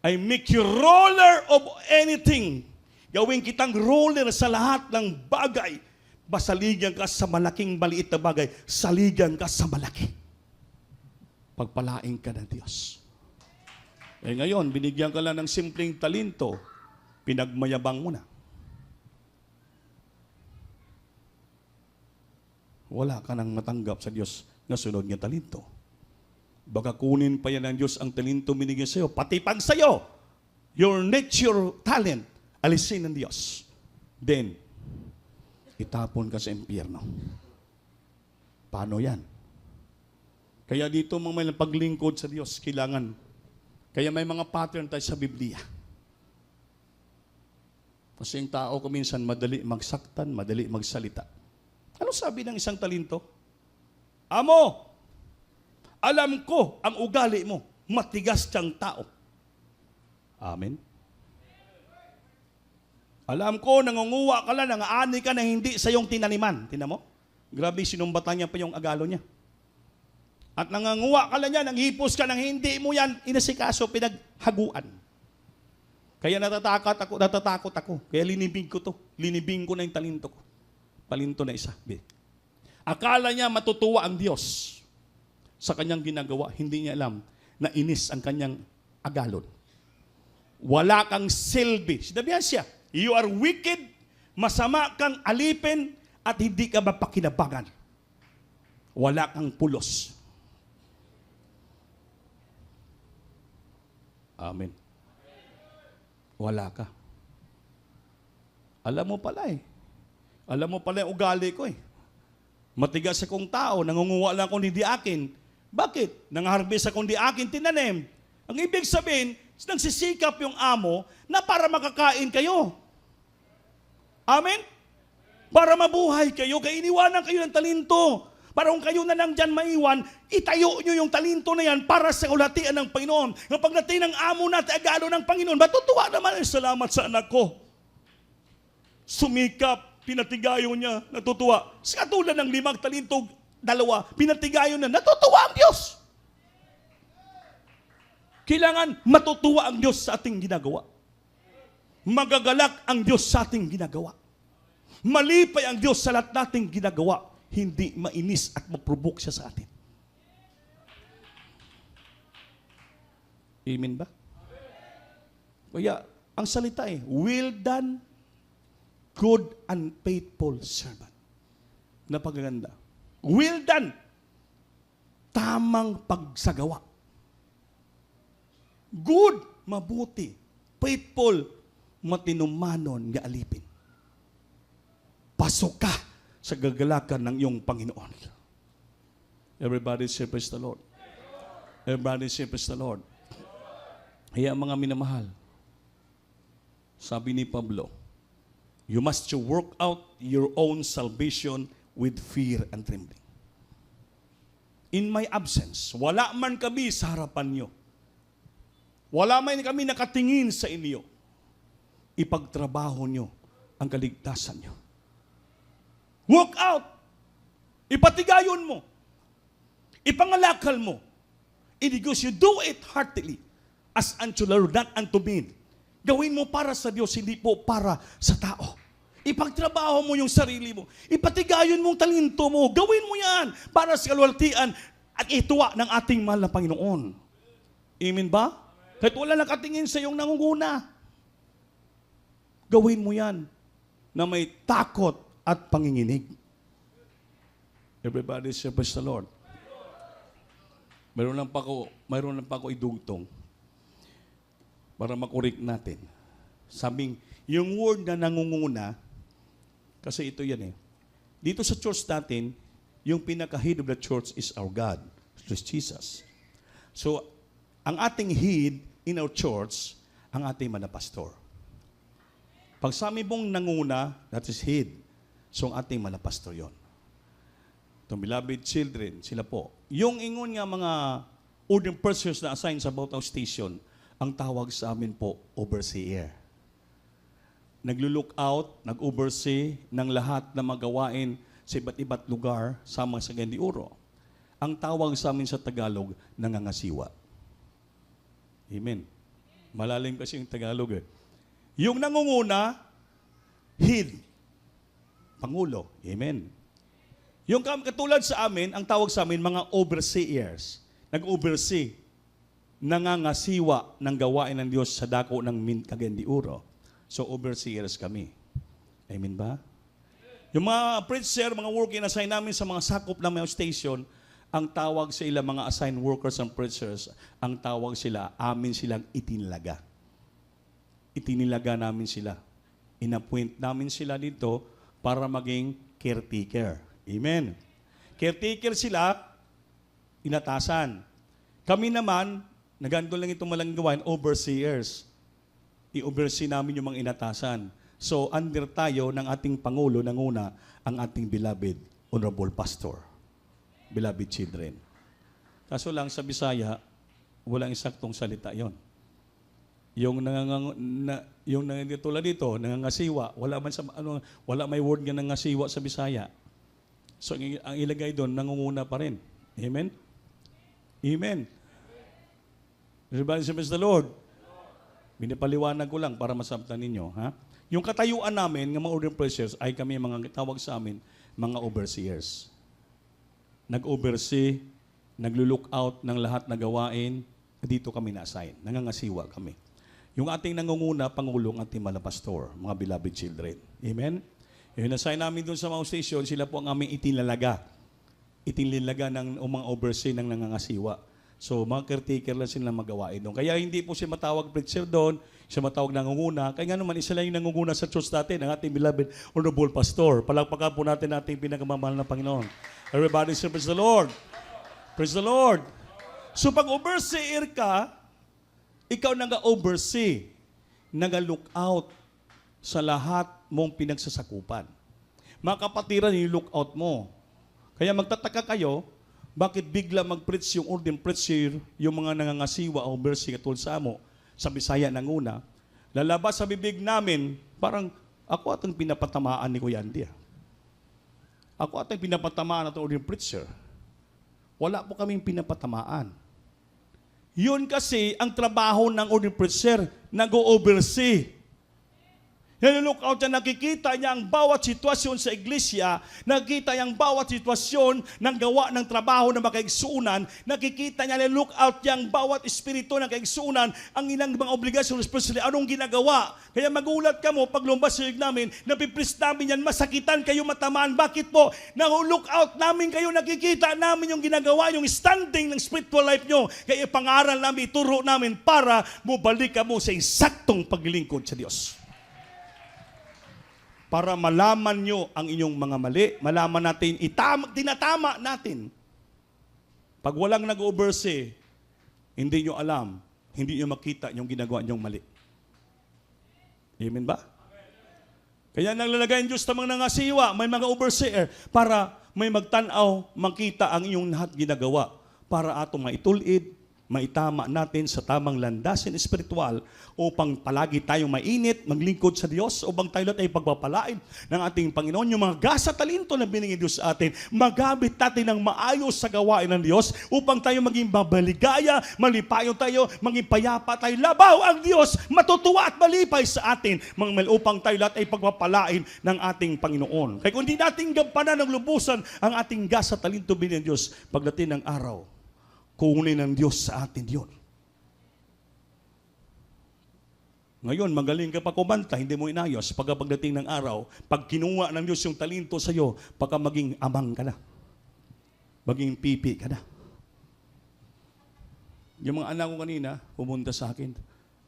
I make you ruler of anything. Gawin kitang ruler sa lahat ng bagay. Basaligan ka sa malaking maliit na bagay. Saligan ka sa malaki. Pagpalain ka ng Diyos. Eh ngayon, binigyan ka lang ng simpleng talento. Pinagmayabang mo na. Wala ka nang matanggap sa Diyos na sunod ng talento. Baka kunin pa yan ng Diyos ang talento binigyan sa iyo. Pati pag sa iyo, your nature, talent, alisin ng Diyos. Then, itapon ka sa impyerno. Paano yan? Kaya dito mga may paglingkod sa Diyos, kailangan. Kaya may mga pattern tayo sa Biblia. Kasi yung tao ko minsan madali magsaktan, madali magsalita. Ano sabi ng isang talento? Amo, alam ko ang ugali mo, matigas kang tao. Amen. Alam ko, nangunguha ka lang, nangaani ka na hindi sa iyong tinaniman. Tingnan mo? Grabe, sinumbatan niya pa yung agalo niya. At nanganguha ka lang niya, nanghipos ka nang hindi mo yan inasikaso, pinaghaguan. Kaya natatakot ako. Kaya linibing ko to. Linibing ko na yung talento ko. Palinto na isa. Akala niya matutuwa ang Diyos sa kanyang ginagawa. Hindi niya alam na inis ang kanyang agalon. Wala kang silbi. Sinabihan siya, you are wicked, masama kang alipin, at hindi ka mapakinabangan. Wala kang pulos. Amen. Wala ka. Alam mo pala eh. Alam mo pala yung ugali ko eh. Matigas akong tao, nangunguha lang akong hindi akin. Bakit? Nangharvest akong hindi akin, tinanim. Ang ibig sabihin, nagsisikap yung amo na para makakain kayo. Amen? Para mabuhay kayo, kaya iniwanan kayo ng talento. Para kung kayo na lang dyan maiwan, itayo nyo yung talento na yan para sa ulatian ng Panginoon. Kapag natin ng amo natin, agalo ng Panginoon, matutuwa naman, salamat sa anak ko. Sumikap, pinatigayo niya, natutuwa. Sa katulad ng 5 talento, 2, pinatigayo na, natutuwa ang Diyos. Kailangan matutuwa ang Diyos sa ating ginagawa. Magagalak ang Diyos sa ating ginagawa. Malipay ang Diyos sa lahat nating ginagawa. Hindi mainis at maprovoke siya sa atin. Amen ba? Kaya, ang salita well done, good and faithful servant. Napakaganda. Well done. Tamang pagsagawa. Good, mabuti. Faithful, matinumanon nga alipin. Pasok ka sa gagalakan ng iyong Panginoon. Everybody say praise the Lord. Everybody say praise the Lord. Kaya mga minamahal, sabi ni Pablo, you must work out your own salvation with fear and trembling. In my absence, wala man kami sa harapan niyo. Wala man kami nakatingin sa inyo. Ipagtrabaho niyo ang kaligtasan niyo. Walk out. Ipatigayon mo. Ipangalakal mo. Because you do it heartily as unto the Lord, not unto men. Gawin mo para sa Diyos, hindi po para sa tao. Ipagtrabaho mo yung sarili mo. Ipatigayon mong talento mo. Gawin mo yan para sa kalwaltian at ituwa ng ating mahal na Panginoon. Amen ba? Kahit wala nakatingin sa iyong nangunguna. Gawin mo yan na may takot at panginginig. Everybody say praise the Lord. Mayroon lang pa ako idugtong para makorek natin. Sabing, yung word na nangunguna, kasi ito yan eh. Dito sa church natin, yung pinaka-head of the church is our God, Christ Jesus. So, ang ating head in our church, ang ating manapastor. Pag sa amin pong nanguna, that is head. So, ang ating manapastor yon. Itong beloved children, sila po. Yung ingon nga mga ordinary persons na assigned sa Bautaw Station, ang tawag sa amin po, overseer. Naglo-look out, nag-oversee ng lahat na magawain sa iba't lugar sama sa Gendiuro. Ang tawag sa amin sa Tagalog, nangangasiwa. Amen. Malalim kasi yung Tagalog eh. Yung nangunguna, head. Pangulo. Amen. Yung katulad sa amin, ang tawag sa amin, mga overseers. Nag-oversee. Nangangasiwa ng gawain ng Diyos sa dako ng Kagendiuro. So, overseers kami. Amen ba? Yung mga preacher, mga working assign namin sa mga sakop ng mga station, ang tawag sa ila mga assigned workers and preachers, ang tawag sila, amin silang itinilaga. Itinilaga namin sila. Inappoint namin sila dito para maging caretaker. Amen. Caretaker sila, inatasan. Kami naman, nagandol lang itong malang gawain, overseers. I-oversee namin yung mga inatasan. So, under tayo ng ating Pangulo, nanguna, ang ating beloved, Honorable Pastor. Beloved children. Kaso lang sa Bisaya, walang eksaktong salita yon. Yung tulad dito, nangangasiwa, wala may word nga nangangasiwa sa Bisaya. So ang ilagay doon, nangunguna pa rin. Amen? Amen. Everybody say, praise the Lord. Binipaliwanag ko lang para masabtan ninyo. Ha? Yung katayuan namin, ng mga ordained preachers, ay kami mga tawag sa amin, mga overseers. Nag-oversee, naglo-look out ng lahat na gawain, dito kami na-assign. Nangangasiwa kami. Yung ating nangunguna, Pangulong ating mga pastor, mga beloved children. Amen? Yung na-assign namin doon sa mga station, sila po ang aming itinalaga. Itinalaga ng mga oversee ng nangangasiwa. So, mga caretaker lang sila magawain doon. Kaya hindi po siya matawag preacher doon, siya matawag nangunguna. Kaya nga naman, isa lang yung nangunguna sa church natin, ang ating beloved Honorable Pastor. Palakpakan po natin ating pinakamamahal na Panginoon. Everybody say, praise the Lord. Praise the Lord. So, pag overseer ka, ikaw nag-oversee, nag-look out sa lahat mong pinagsasakupan. Mga kapatiran, yung look out mo. Kaya magtataka kayo, bakit bigla mag-preach yung ordained preacher, yung mga nangangasiwa o overseer katulad sa amo, sa Bisaya nanguna, lalabas sa bibig namin, parang ako atang pinapatamaan ni Kuya Andy. Ako atang pinapatamaan ng ordained preacher. Wala po kaming pinapatamaan. Yun kasi ang trabaho ng ordained preacher, nag-oversee. Look out niya, nakikita niya ang bawat sitwasyon sa iglesia, nakikita niya ang bawat sitwasyon ng gawa ng trabaho ng makaigsuunan, nakikita niya, look out niya ang bawat espiritu ng kaigsuunan, ang ilang mga obligasyon, especially anong ginagawa. Kaya magulat ka mo, pag lumbas sa namin, napipris namin yan, masakitan kayo, matamaan. Bakit po? Nang-look out namin kayo, nakikita namin yung ginagawa, yung standing ng spiritual life nyo. Kaya ipangaral namin, ituro namin para mubalik ka mo sa eksaktong paglilingkod sa Diyos. Para malaman nyo ang inyong mga mali, malaman natin, tinatama natin. Pag walang nag-oversee, hindi nyo alam, hindi nyo makita yung ginagawa nyong mali. Amen ba? Kaya naglalagay ang Diyos sa mga nangasiwa, may mga overseer, para may magtanaw, makita ang inyong lahat ginagawa, para atong maitulid, maitama natin sa tamang landasin espiritual upang palagi tayong mainit, maglingkod sa Diyos, upang tayo lahat ay pagpapalain ng ating Panginoon. Yung mga gasa talento na binigay Diyos sa atin, magamit natin ng maayos sa gawain ng Diyos upang tayo maging mabaligaya, malipayo tayo, maging payapa tayo. Labaw ang Diyos, matutuwa at malipay sa atin, upang tayo lahat ay pagpapalain ng ating Panginoon. Kaya kung hindi natin gampanan ng lubusan ang ating gasa talento binigay ng Diyos, pagdating ng araw, kunin ng Diyos sa atin yun. Ngayon, magaling ka pa kumanta, hindi mo inayos. Pagdating ng araw, pag kinuha ng Diyos yung talento sa iyo, pagka maging amang ka na. Maging pipi ka na. Yung mga anak ko kanina, pumunta sa akin.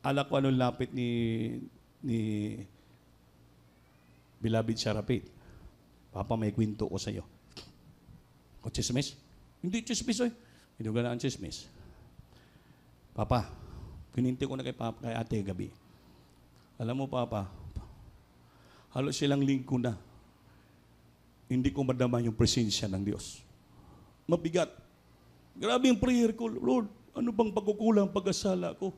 Alak ko anong lapit ni Beloved Sharapit. Papa, may kwento ko sa iyo. O chismis? Hindi chismis eh. Hindi ko na ang chismis. Papa, kininti ko na kay ate gabi. Alam mo, Papa, halos silang linggo na. Hindi ko madama yung presensya ng Diyos. Mabigat. Grabe yung prayer ko, Lord, ano bang pagkukulang pag-asala ko?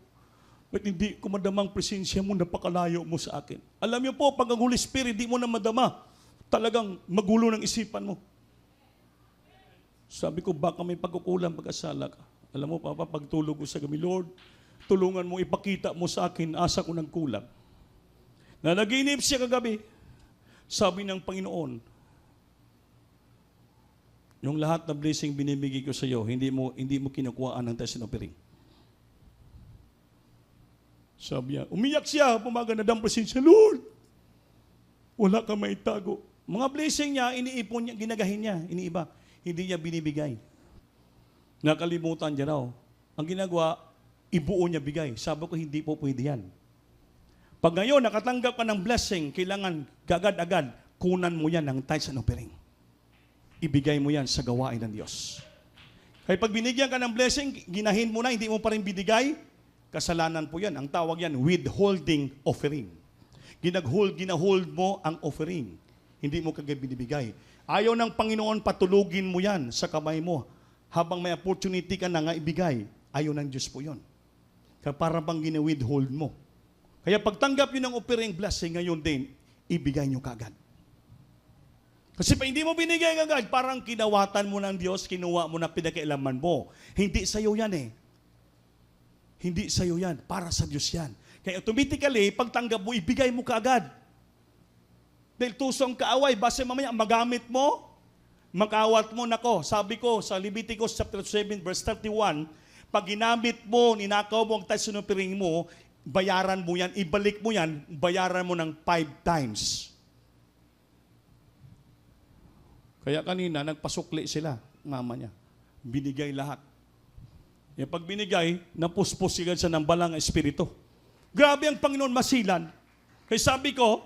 Ba't hindi ko madamang presensya mo, napakalayo mo sa akin? Alam niyo po, pag ang Holy Spirit, di mo na madama, talagang magulo ng isipan mo. Sabi ko, baka may pagkukulang pag-asala ka. Alam mo, Papa, pagtulog ko sa gabi, Lord, tulungan mo, ipakita mo sa akin, asa ko ng kulang. Na naginip siya kagabi, sabi ng Panginoon, yung lahat na blessing binibigay ko sa iyo, hindi mo kinukuhaan ng test offering. Sabi niya, umiyak siya, pumaga na damprasin siya, Lord, wala ka maitago. Mga blessing niya, iniipon niya, ginagahin niya, iniiba. Hindi niya binibigay. Nakalimutan niya raw. Ang ginagawa, ibuo niya bigay. Sabi ko, hindi po pwede yan. Pag ngayon, nakatanggap ka ng blessing, kailangan gagad-agad, kunan mo yan ng tithes and offering. Ibigay mo yan sa gawain ng Diyos. Kaya pag binigyan ka ng blessing, ginahin mo na, hindi mo pa rin binigay, kasalanan po yan. Ang tawag yan, withholding offering. Ginahold mo ang offering. Hindi mo kagad binibigay. Ayaw ng Panginoon, patulugin mo yan sa kamay mo. Habang may opportunity ka na nga ibigay, ayaw ng Diyos po yun. Kaya parang pang gina-withhold mo. Kaya pagtanggap yun ng offering blessing, ngayon din, ibigay nyo kagad. Kasi pa hindi mo binigay agad, parang kinawatan mo ng Diyos, kinuha mo na pinakailaman mo. Hindi sa'yo yan eh. Hindi sa'yo yan. Para sa Diyos yan. Kaya automatically, pagtanggap mo, ibigay mo kaagad. Dahil tusong kaaway, base mamaya, magamit mo, mag-awat mo, nako. Sabi ko sa Leviticus chapter 7, verse 31, pag ginamit mo, ninakaw mo ang tithes and offering mo, bayaran mo yan, ibalik mo yan, bayaran mo ng 5 times. Kaya kanina, nagpasukli sila, mama niya. Binigay lahat. Yung pag binigay, napuspos siya ng balang espiritu. Grabe ang Panginoon masilan. Kaya sabi ko,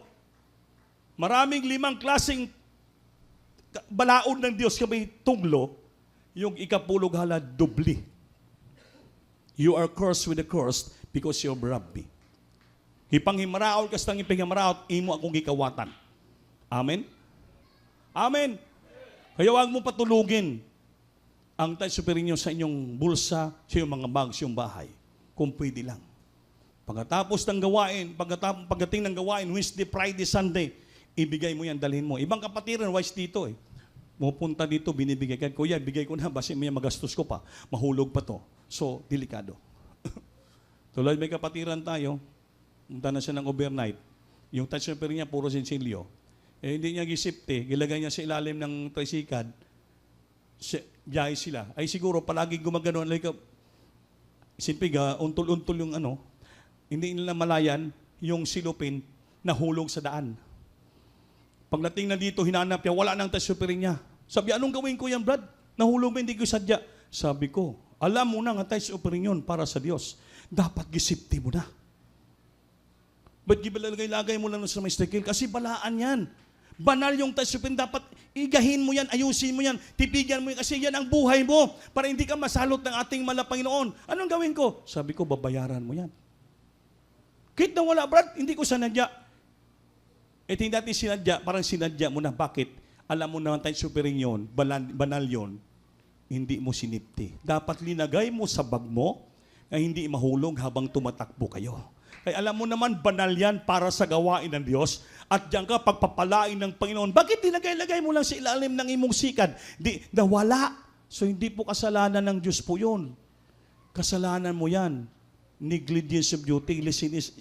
maraming 5 klaseng balaod ng Diyos kami tunglo, yung ikapulog hala, dubli. You are cursed with the cursed because you robbed me. Hipanghimaraot kas tang ipanghimaraot, imo akong gikawatan. Amen? Amen. Kaya huwag mo patulugin ang tithes and offering nyo sa inyong bulsa, sa inyong mga bags, yung bahay. Kung pwede lang. Pagkatapos ng gawain, pagdating ng gawain, Wednesday, Friday, Sunday, ibigay mo yan, dalhin mo. Ibang kapatiran, wise dito eh. Pupunta dito, binibigay ka. Kuya, bigay ko na, basi may magastos ko pa. Mahulog pa to. So, delikado. Tulad may kapatiran tayo, punta na siya ng overnight. Yung tithes and offering niya, puro sinsilyo. Eh, hindi niya gisipte, gilagay niya sa ilalim ng tricycad, biyahe sila. Ay siguro, palagi gumagano, like, sinpiga, untol-untol yung ano, hindi nila malayan, yung silupin, nahulog sa daan. Pagdating na dito, hinanap niya, wala nang tithes and offering niya. Sabi, anong gawin ko yan, Brad? Nahulog ba, hindi ko sadya. Sabi ko, alam mo na nga tithes and offering yun para sa Diyos. Dapat gisipte mo na. Ba't gibalagay-lagay mo lang sa may stikil? Kasi balaan yan. Banal yung tithes and offering, dapat igahin mo yan, ayusin mo yan, tipigan mo yan, kasi yan ang buhay mo, para hindi ka masalot ng ating Panginoon. Anong gawin ko? Sabi ko, babayaran mo yan. Kahit na wala, Brad, hindi ko sanadya. Eh, hindi natin sinadya, parang sinadya mo na. Bakit? Alam mo na ang tithes and offering yun, banal yun, hindi mo sinipti. Dapat linagay mo sa bag mo, na hindi mahulog habang tumatakbo kayo. Kaya alam mo naman, banal yan para sa gawain ng Diyos. At diyan ka pagpapalain ng Panginoon. Bakit nilagay-lagay mo lang sa ilalim ng imong sikad? Nawala. So hindi po kasalanan ng Diyos po yun. Kasalanan mo yan. Negligence of duty,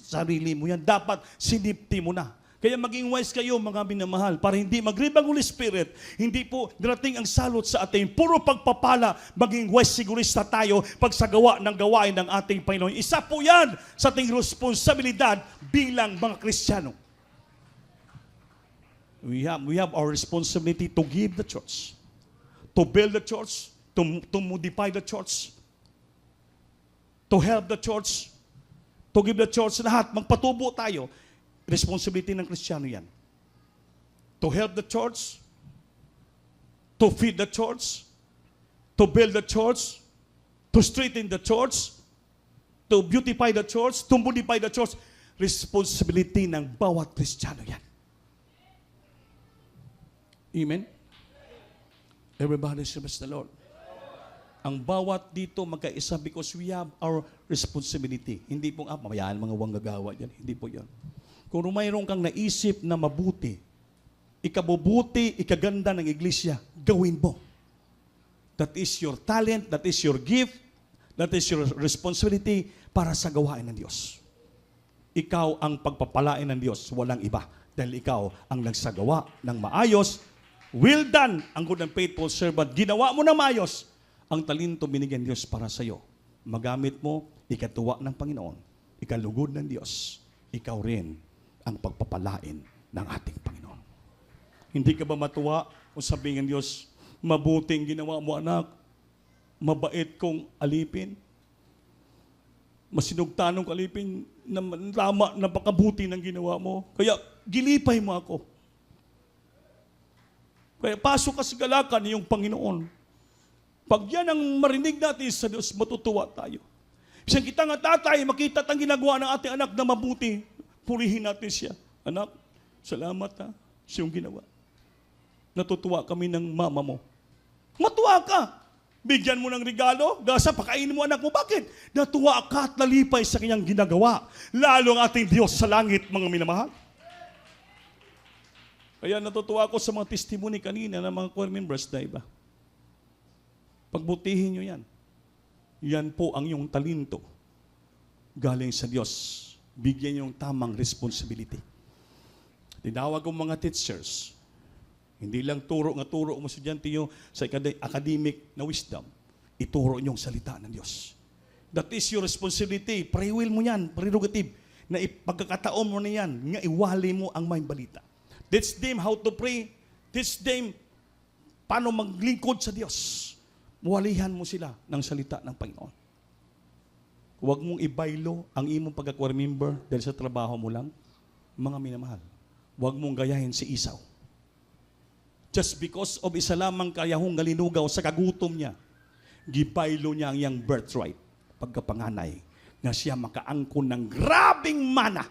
sarili mo yan. Dapat sinipti mo na. Kaya maging wise kayo, mga minamahal, para hindi magribang Holy Spirit, hindi po darating ang salot sa ating puro pagpapala, maging wise sigurista tayo pagsagawa ng gawain ng ating Panginoon. Isa po yan sa ating responsibilidad bilang mga Kristiyano. We have our responsibility to give the church, to build the church, to modify the church, to help the church, to give the church lahat. Magpatubo tayo. Responsibility ng Kristiyano yan. To help the church, to feed the church, to build the church, to strengthen the church, to beautify the church, to modify the church. Responsibility ng bawat Kristiyano yan. Amen? Everybody serves the Lord. Ang bawat dito magkaisa because we have our responsibility. Hindi pong, mamayaan mga wanggagawa dyan. Hindi po yan. Kung mayroon kang naisip na mabuti, ikabubuti, ikaganda ng iglesia, gawin mo. That is your talent, that is your gift, that is your responsibility para sa gawain ng Diyos. Ikaw ang pagpapalain ng Diyos, walang iba. Dahil ikaw ang nagsagawa ng maayos. Well done, ang good and faithful servant. Ginawa mo ng maayos. Ang talento binigyan Diyos para sa iyo. Magamit mo, ikatuwa ng Panginoon. Ikalugod ng Diyos. Ikaw rin ang pagpapalain ng ating Panginoon. Hindi ka ba matuwa kung sabihin ng Diyos, mabuting ginawa mo anak, mabait kong alipin, masinugtanong alipin, napakabuti ng ginawa mo, kaya gilipay mo ako. Kaya pasok ka sa galakan yung Panginoon. Pag yan ang marinig natin sa Diyos, matutuwa tayo. Isang kita nga tatay, makita ang ginagawa ng ating anak na mabuti, purihin natin siya. Anak, salamat ha, sa iyong ginawa. Natutuwa kami ng mama mo. Matuwa ka. Bigyan mo ng regalo, gasa pakainin mo anak mo. Bakit? Natuwa ka at nalipay sa kanyang ginagawa. Lalo ang ating Diyos sa langit, mga minamahal. Kaya natutuwa ako sa mga testimony kanina ng mga choir members na iba. Pagbutihin nyo yan. Yan po ang iyong talento. Galing sa Diyos. Bigyan yung tamang responsibility. Tinawag ko mga teachers. Hindi lang turo mo estudyante nyo sa academic na wisdom. Ituro nyo ang salita ng Diyos. That is your responsibility. Free will mo yan, prerogative. Na ipagkakataon mo na yan, nga iwali mo ang may balita. Teach them how to pray. Teach them paano maglingkod sa Diyos. Muwalihan mo sila ng salita ng Panginoon. Huwag mong ibaylo ang imong pagka-choir member dahil sa trabaho mo lang. Mga minamahal, huwag mong gayahin si Esau. Just because of isa lamang kayahong galinugaw sa kagutom niya, gibaylo niya ang iyang birthright, pagkapanganay, na siya makaangkon ng grabing mana.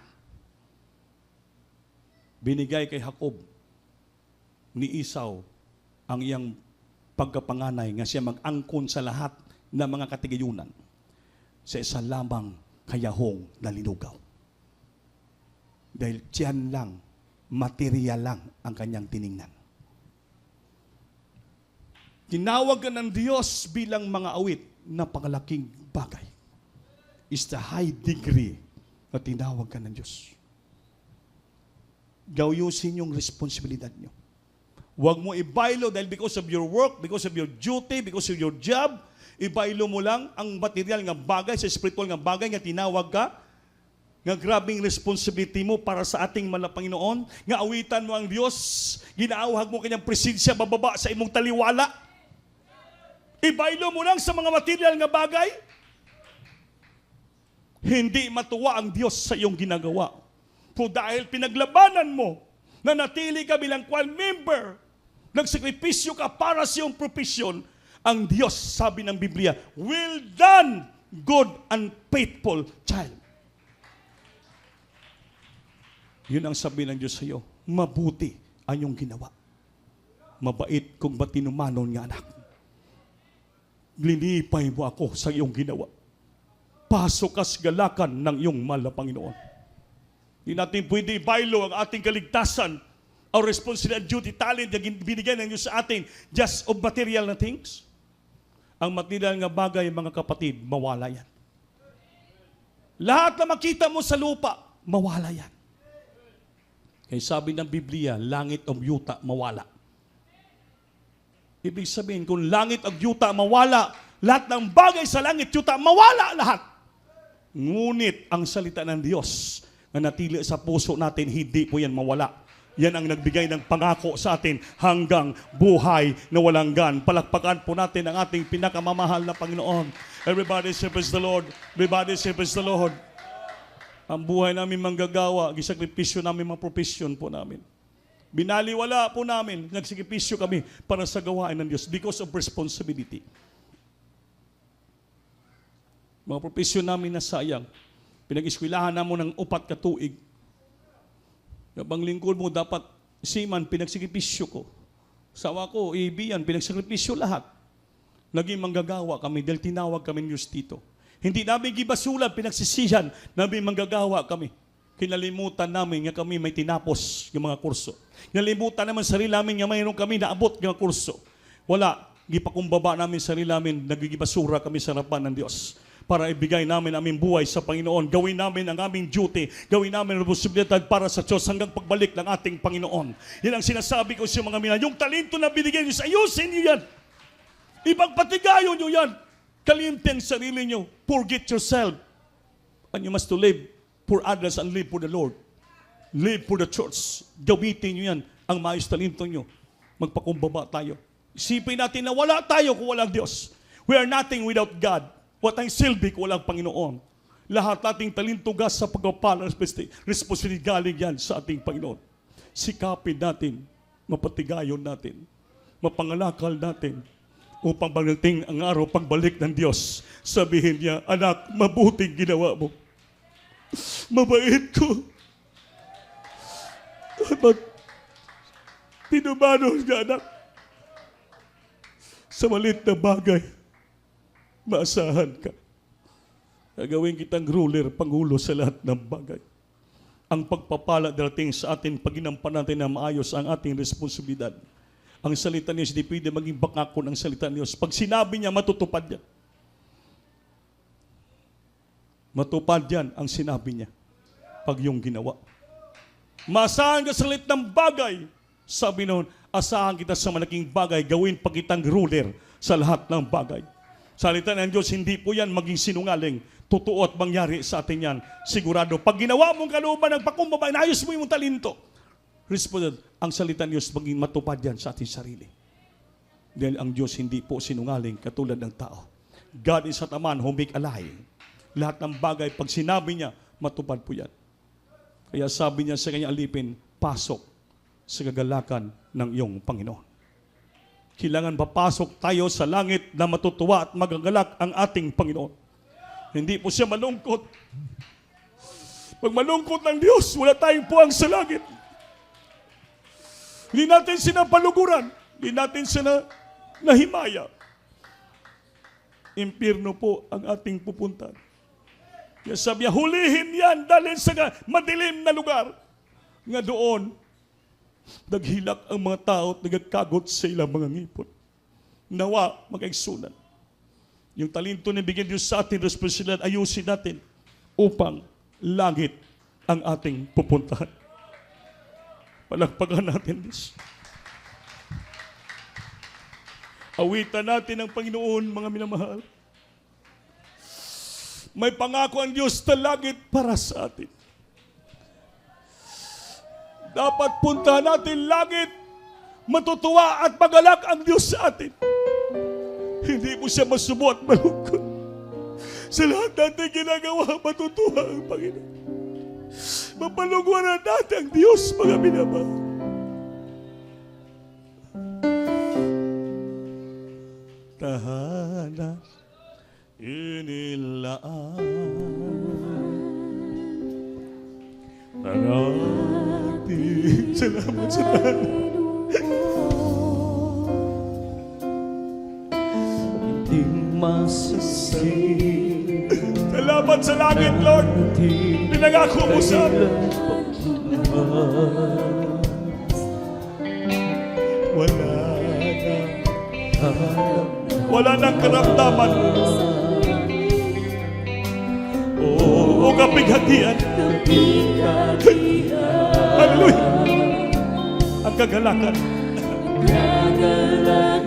Binigay kay Jacob ni Esau ang iyang pagkapanganay nga siya mag-angkon sa lahat ng mga katigayunan sa isa lamang kayahong nalinugaw. Dahil tiyan lang, material lang ang kanyang tiningnan. Tinawag ka ng Diyos bilang mga awit na pangalaking bagay. Is the high degree na tinawag ka ng Diyos. Gawin yung responsibilidad nyo. Huwag mo ibaylo dahil because of your work, because of your duty, because of your job, ibaylo mo lang ang material nga bagay, sa spiritual nga bagay nga tinawag ka, nga grabing responsibility mo para sa ating Panginoon, nga awitan mo ang Diyos, ginaawhag mo kanyang presensya bababa sa imong taliwala. Ibaylo mo lang sa mga material nga bagay. Hindi matuwa ang Diyos sa iyong ginagawa. Kung dahil pinaglabanan mo, na natili ka bilang choir member, nagsakripisyo ka para sa iyong profesyon, ang Diyos, sabi ng Biblia, well done, good and faithful child. Yun ang sabi ng Diyos sa iyo, mabuti ang iyong ginawa. Mabait kung batinumanon nga anak. Linipay mo ako sa iyong ginawa. Pasok ka sa galakan ng iyong mahal na Panginoon. Hindi natin pwede ibaylo ang ating kaligtasan, our responsibility, duty, talent na binigyan ng Diyos sa atin just of material na things. Ang material nga bagay, mga kapatid, mawala yan. Lahat na makita mo sa lupa, mawala yan. Kaya sabi ng Biblia, langit o yuta mawala. Ibig sabihin, kung langit at yuta mawala, lahat ng bagay sa langit, yuta, mawala lahat. Ngunit ang salita ng Diyos na natili sa puso natin, hindi po yan mawala. Yan ang nagbigay ng pangako sa atin hanggang buhay na walang gan. Palakpakan po natin ang ating pinakamamahal na Panginoon. Everybody say praise the Lord. Everybody say praise the Lord. Ang buhay namin manggagawa, gisakripisyo namin mga profession po namin. Binaliwala po namin, nagsakripisyo kami para sa gawain ng Diyos because of responsibility. Mga profesyon namin na sayang. Pinag-iskwilahan na mo ng 4 ka tuig. Kapag lingkod mo, dapat siman, pinagsakripisyo ko. Sawa ko, ibiyan, pinagsakripisyo lahat. Naging manggagawa kami dahil tinawag kami ng Diyos dito. Hindi namin gibasulan, pinagsisihan, namin manggagawa kami. Kinalimutan namin nga kami may tinapos ng mga kurso. Kinalimutan naman sarili namin nga mayroon kami naabot ng mga kurso. Wala, gipakumbaba namin sarili namin, nagigibasura kami sa harapan ng Diyos. Para ibigay namin aming buhay sa Panginoon. Gawin namin ang aming duty. Gawin namin ang posibilidad para sa Diyos hanggang pagbalik ng ating Panginoon. Yan ang sinasabi ko sa mga minamahal. Yung talento na binigay niyo, ayusin niyo yan. Ipagpatigayon niyo yan. Kalimtin ang sarili niyo. Forget yourself. And you must to live for others and live for the Lord. Live for the church. Gamitin niyo yan. Ang maayos talento niyo. Magpakumbaba tayo. Isipin natin na wala tayo kung walang Diyos. We are nothing without God. What ang silbi kung walang Panginoon. Lahat ating talintugas sa pagpapala, responsibility galing yan sa ating Panginoon. Sikapin natin, mapatigayon natin mapangalakal natin upang pagdating ang araw pagbalik ng Diyos, sabihin niya, anak, mabuting ginawa mo. Mabait ko. At pinumano niya, anak. Sa maliit na bagay, maasahan ka. Gagawin kitang ruler, pangulo sa lahat ng bagay. Ang pagpapala darating sa atin pag ginampan natin na maayos ang ating responsibilidad. Ang salita niya, hindi pwede maging bakako ng salita niya. Pag sinabi niya, matutupad yan. Matupad yan ang sinabi niya. Pag yung ginawa. Maasahan ka sa lahat ng bagay. Sabi noon, asahan kita sa malaking bagay, gawin pag kitang ruler sa lahat ng bagay. Salita ng Diyos, hindi po yan maging sinungaling. Totoo at mangyari sa atin yan. Sigurado. Pag ginawa mong kalooban ng pakumbaba, inayos mo yung talento. Responded, ang salita ng Diyos maging matupad yan sa ating sarili. Dahil ang Diyos hindi po sinungaling katulad ng tao. God is not a man who make a lie. Lahat ng bagay, pag sinabi niya, matupad po yan. Kaya sabi niya sa kanyang alipin, pasok sa kagalakan ng iyong Panginoon. Kailangan papasok tayo sa langit na matutuwa at magagalak ang ating Panginoon. Hindi po siya malungkot. Pag malungkot ng Diyos, wala tayong puwang sa langit. Hindi natin sinapaluguran. Hindi natin nahimaya. Impyerno po ang ating pupuntahan. Kaya sabi niya, hulihin yan dalhin sa madilim na lugar. Nga doon, naghilak ang mga tao at nagkakagot sa ilang mga ngipon. Nawa, mag-aigsunan. Yung talento na bigyan Diyos sa ating responsibilidad, ayusin natin upang langit ang ating pupuntahan. Palagpagan natin, Diyos. Awitan natin ang Panginoon, mga minamahal. May pangako ang Diyos na langit para sa atin. Dapat puntahan natin langit, matutuwa at magalak ang Diyos sa atin. Hindi mo siya masubo at malungkot. Sa lahat natin ginagawa, matutuwa ang Panginoon. Mapalugwanan natin ang Diyos, mga minamahal. Tahanan inilaan ng ating salamat sa lahat. Salamat sa langit, Lord. Pinangako mo sa amin. Wala nang karamdaman o kapighatian. Hallelujah. Ang kagalakan.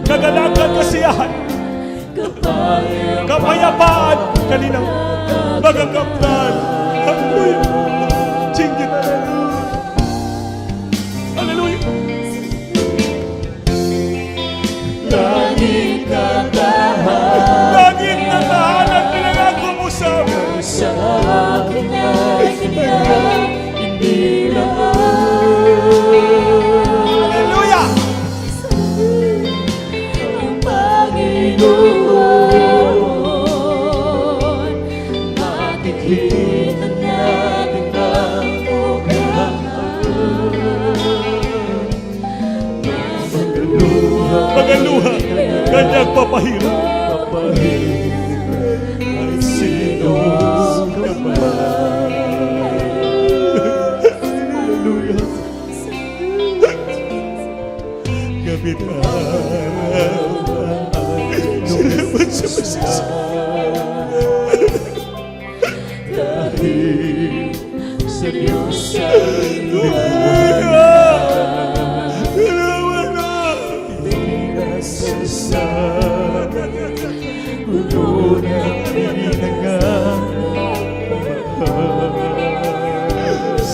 Kagalakan, kasiyahan. Kapayapaan kaninang magagamtan. Hallelujah. Singit. Hallelujah. Langit na tahanan pinangako mo sa amin. Sa akin ay kanyang inilaan. Hallelujah. Ang Panginoon, makikita natin ang bukahan. Magaluha, kanyang papahirap. Ay sino ka ba? Hallelujah. Gabit salamat sa masas. Dahil sa Diyos sa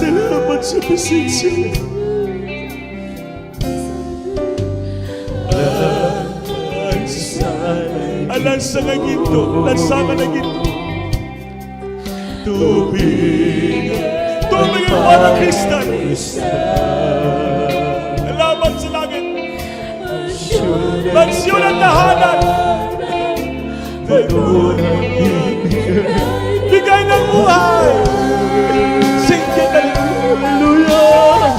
salamat sa pasensya. Alansa ng ginto, lansangan ng ginto. Tubig ang parang kristal. Salamat sa langit. Magsyon ang tahanan. Bigay ng buhay. Sing it, hallelujah.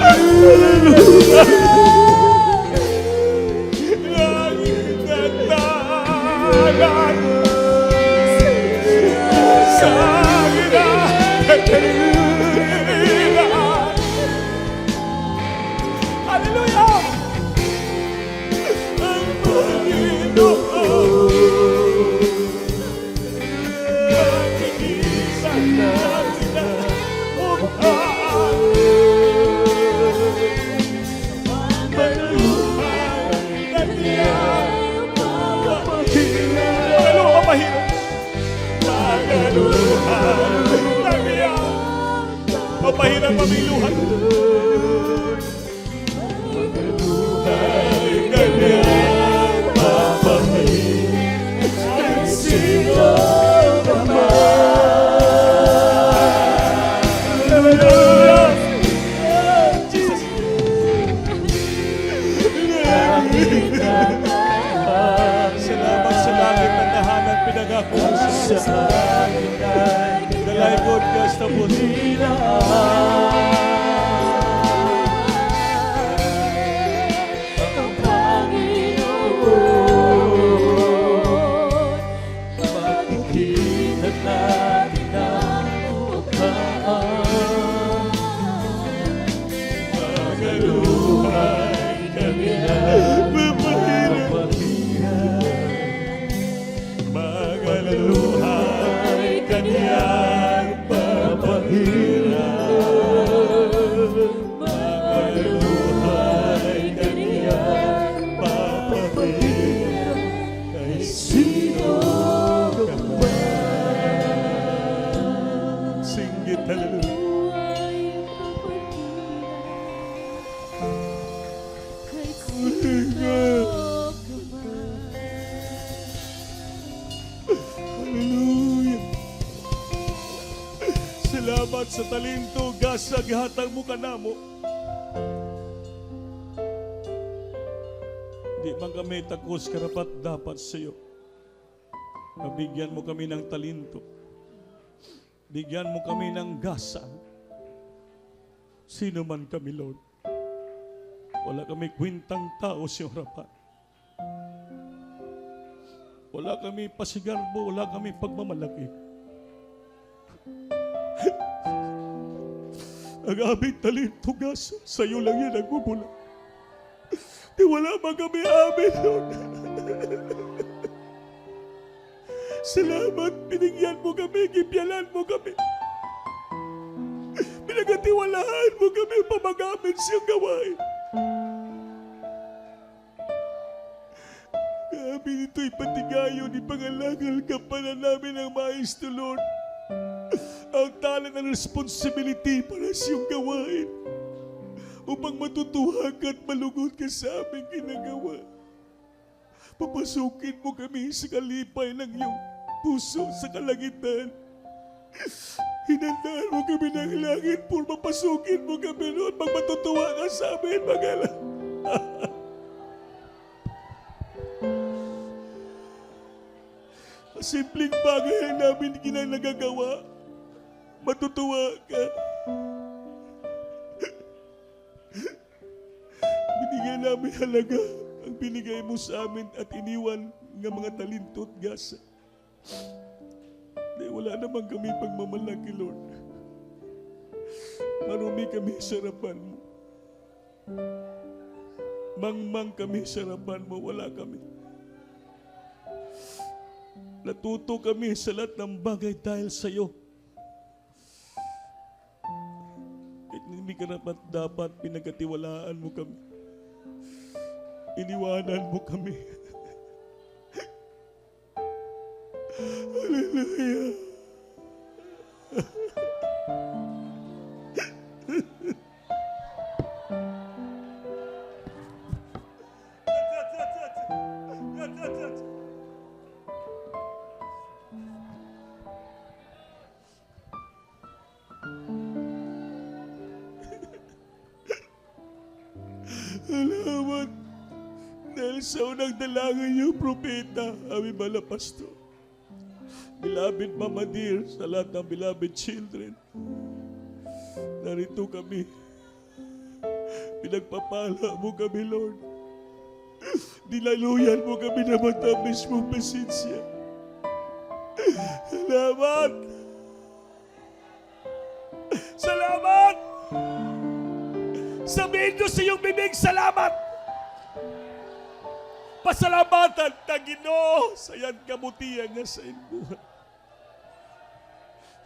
Hallelujah. Langit at tahanan. Sa hallelujah! Ang Panginoon makikisan natin ang mukhaan. Maluhay na tiyan mapahirap. Magaluhan na tiyan mapahirap pamiluhan. Salamat sa langit na tahanan pinagako sa dalay God ka sa pusila. Ang Panginoon, makikita natin ang mukhaan. Magaluhan kami na magaluhan kanyang papahirap. Magaluhan kanyang papahirap. Kay sino ka man? Sing it, hallelujah. Hallelujah. Salamat sa talento, gasa, gihatag mo kanamo. Di man kami takos karapat dapat sa iyo. Nabigyan mo kami ng talento. Bigyan mo kami ng gasa. Sino man kami, Lord. Wala kami kwintang tao sa iyong harapan. Wala kami pasigarbo, wala kami pagmamalaki. Ang aming talento, gasa, sa iyo lang yan nagbubula. Di wala man kami amin, Lord. Salamat, binigyan mo kami, gipyalan mo kami. Pinagatiwalaan mo kami pamagamit siyang gawain. Kami nito'y patigayo ni pangalangal ka pala namin ang Maestro, Lord. Ang talent ng responsibility para sa iyong gawain upang matutuhag at malugod ka sa aming ginagawa. Papasukin mo kami sa kalipay ng iyong puso sa kalangitan. Hinandaan mo kami ng langit por mapasukin mo kami noon pag matutuwa ka sa amin, Magalang. Simpleng bagay ang namin ginagagawa. Matutuwa ka. Binigyan namin halaga ang binigay mo sa amin at iniwan ng mga talento at gasa. Dahil wala naman kami pagmamalaki, Lord. Marumi kami sa harapan mo. Mangmang kami sa harapan mo, wala kami. Natuto kami sa lahat ng bagay dahil sa iyo. Kahit hindi karapat dapat pinagkatiwalaan mo kami. Iniwanan mo kami. Hallelujah. Salamat. Dahil sa unang dalangin niyo, propeta, aming mga pastor. Beloved Mama Dear, sa lahat ng beloved children, narito kami. Pinagpapala mo kami, Lord. Dinaluyan mo kami na matamis mong pasensya. Salamat! Salamat! Sabihin nyo sa iyong bibig, salamat! Pasalamatan ta Ginoo sa yan kabutihan nga sa iyong buhay.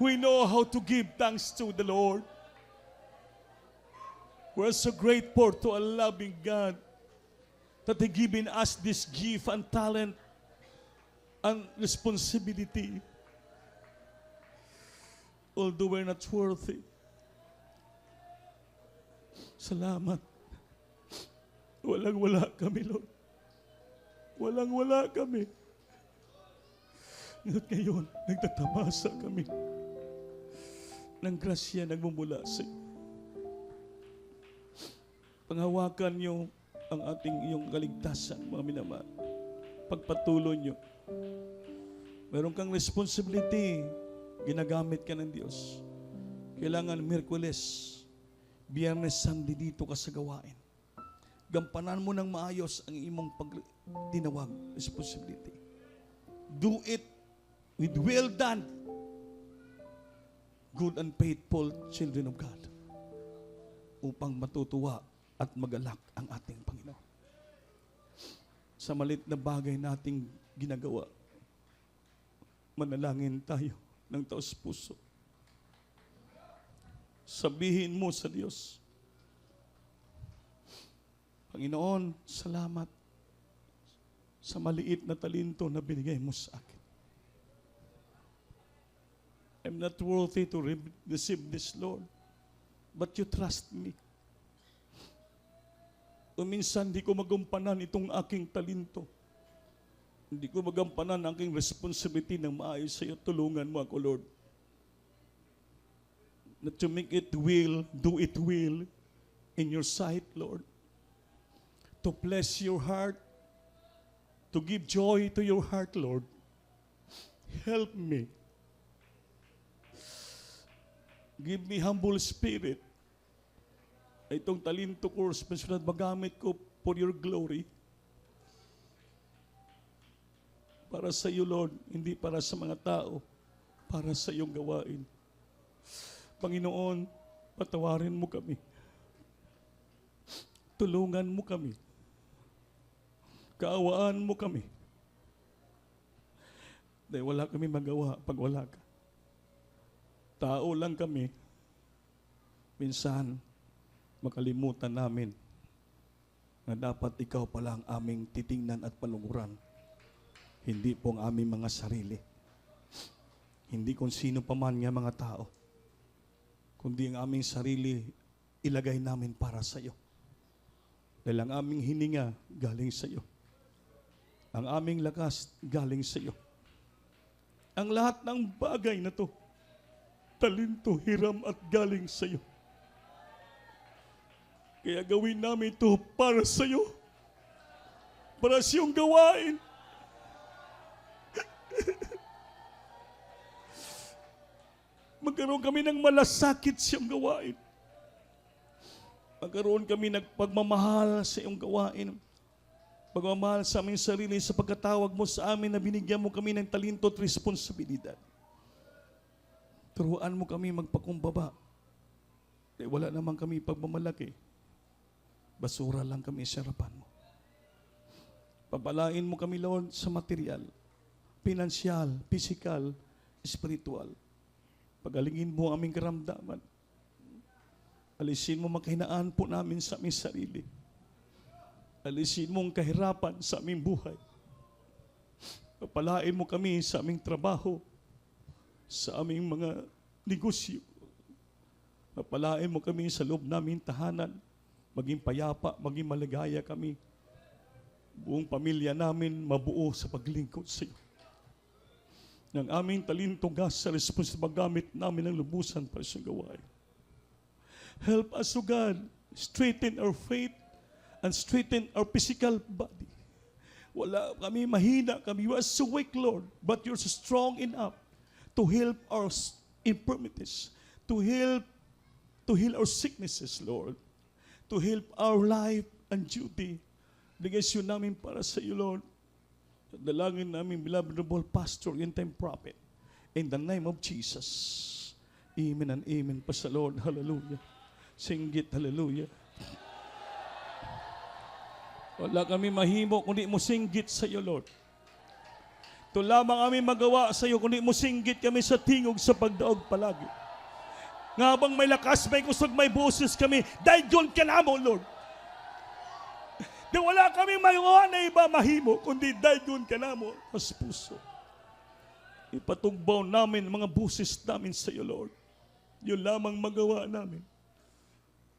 We know how to give thanks to the Lord. We're so grateful to a loving God that He given us this gift and talent and responsibility. Although we're not worthy. Salamat. Walang-wala kami, Lord. Walang-wala kami. Ngunit ngayon, nagtatamasa kami ng grasya nagmumula sa iyo. Panghawakan niyo ang ating iyong kaligtasan, mga minamahal. Pagpatuloy niyo. Meron kang responsibility. Ginagamit ka ng Diyos. Kailangan Miyerkules, Biyernes, Sunday dito ka sa gawain. Gampanan mo ng maayos ang imong pagtinawag, responsibility. Do it with well done, good and faithful children of God, upang matutuwa at magalak ang ating Panginoon. Sa malit na bagay nating ginagawa, manalangin tayo ng taos puso. Sabihin mo sa Diyos, Panginoon, salamat sa maliit na talento na binigay mo sa akin. I'm not worthy to receive this, Lord, but you trust me. O minsan, di ko magampanan itong aking talento. Hindi ko magampanan ang aking responsibility ng maayos sa iyo. Tulungan mo ako, Lord. Not to make it will, do it will in your sight, Lord. To bless your heart, to give joy to your heart, Lord. Help me. Give me humble spirit. Itong talento ko, responsibilidad, magamit ko for your glory. Para sa iyo, Lord, hindi para sa mga tao, para sa iyong gawain. Panginoon, patawarin mo kami. Tulungan mo kami. Kaawaan mo kami. Dahil wala kami magawa pag wala ka. Tao lang kami. Minsan, makalimutan namin na dapat ikaw pala ang aming titingnan at palunguran. Hindi po ang aming mga sarili. Hindi kung sino pa man nga mga tao. Kundi ang aming sarili, ilagay namin para sa iyo. Dahil ang aming hininga, galing sa iyo. Ang aming lakas, galing sa iyo. Ang lahat ng bagay na to, talento, hiram at galing sa iyo. Kaya gawin namin ito para sa iyo. Para sa iyong gawain. Magkaroon kami ng malasakit sa iyong gawain. Magkaroon kami ng pagmamahal sa iyong gawain. Pagmamahal sa aming sarili sa pagkatawag mo sa amin na binigyan mo kami ng talento at responsibilidad. Turuan mo kami magpakumbaba. Eh, wala naman kami pagmamalaki. Basura lang kami sa harapan mo. Papalain mo kami, Lord, sa material, pinansyal, physical, spiritual. Pagalingin mo ang aming karamdaman. Alisin mo makahinaan po namin sa aming sarili. Alisin mo ang kahirapan sa aming buhay. Papalain mo kami sa aming trabaho, sa aming mga negosyo. Papalain mo kami sa loob namin tahanan, maging payapa, maging maligaya kami. Buong pamilya namin mabuo sa paglingkod sa iyo. Ng aming talento gas sa responsibilidad magamit namin ang lubusan para sa gawain. Help us, O God, straighten our faith and straighten our physical body. Wala kami, mahina kami. We are so weak, Lord. But you're so strong enough to help our infirmities, to heal our sicknesses, Lord, to help our life and duty. Legasyon namin para sa iyo, Lord. Dalangin namin, beloved pastor, end time prophet, in the name of Jesus. Amen and amen pa sa Lord. Hallelujah. Singgit, hallelujah. Wala kami mahimo kundi mo singgit sa iyo, Lord. Ito lamang kami magawa sa iyo kundi mo singgit kami sa tingog sa pagdaog palagi. Ngabang may lakas, may kusog, may boses kami, dahil yun ka na mo, Lord. Di wala kami magawa na iba mahimo, kundi dahil yun ka na mo, mas puso. Ipatugbaw namin mga boses namin sa iyo, Lord. Yun lamang magawa namin.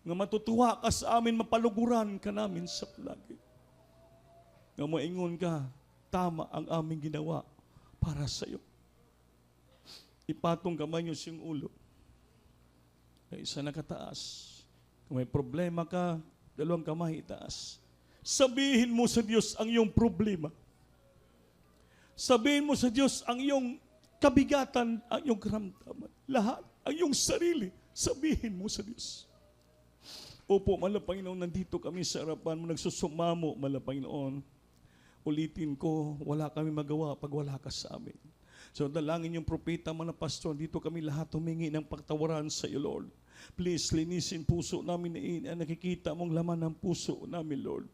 Nga matutuwa ka sa amin, mapaluguran ka namin sa palagi. Nga maingon ka, tama ang aming ginawa para sa iyo. Ipatong kamay niyo siyang ulo. Isa nakataas. Kung may problema ka, dalawang kamay itaas. Sabihin mo sa Diyos ang iyong problema. Sabihin mo sa Diyos ang iyong kabigatan, ang iyong karamdaman. Lahat, ang iyong sarili, sabihin mo sa Diyos. Opo, mahal na Panginoon, nandito kami sa harapan mo, nagsusumamo, mahal na Panginoon. Ulitin ko, wala kami magawa pag wala ka sa amin. So dalangin yung propeta, mga pastor, dito kami lahat humingi ng pagtawaran sa iyo, Lord. Please, linisin puso namin na nakikita mong laman ng puso namin, Lord.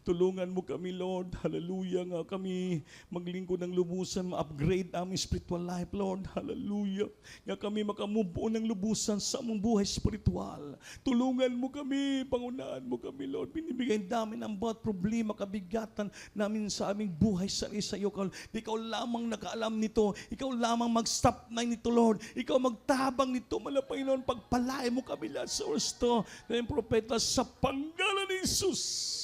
Tulungan mo kami, Lord. Hallelujah nga kami maglingkod ng lubusan, ma-upgrade aming spiritual life, Lord. Hallelujah. Nga kami makamove on ng lubusan sa among buhay spiritual. Tulungan mo kami, pangunahan mo kami, Lord. Binibigay namin ang bawat problema, kabigatan namin sa aming buhay sa iyo, Lord. Ikaw lamang nakaalam nito. Ikaw lamang mag-stop na nito, Lord. Ikaw magtabang nito, mahal na Panginoon. Pagpalain mo kami lahat sa oras to. Ngayon, propeta, sa pangalan ni Jesus.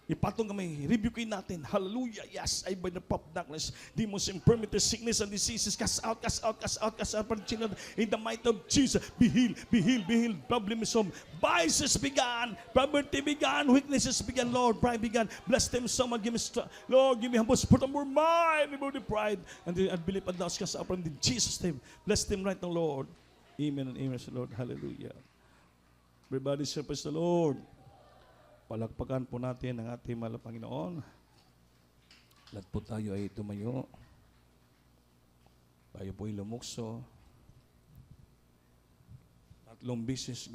Ipatong kami, rebukein natin. Hallelujah. Yes, I by the pop darkness, demons, infirmities, sickness, and diseases, cast out, cast out, cast out, cast out. In the might of Jesus, be healed, be healed, be healed. Problems of vices began, poverty began, weaknesses began, Lord, pride began. Bless them so much, give me strength. Lord, give me humble support of more mind, remove the pride, and the unbelief and doubt, cast out from in Jesus' name. Bless them right now, Lord. Amen and amen, Lord. Hallelujah. Everybody say, praise the Lord. Palakpakan po natin ang ating mahal na Panginoon. Lahat po tayo ay tumayo. Tayo po ay lumukso. 3 beses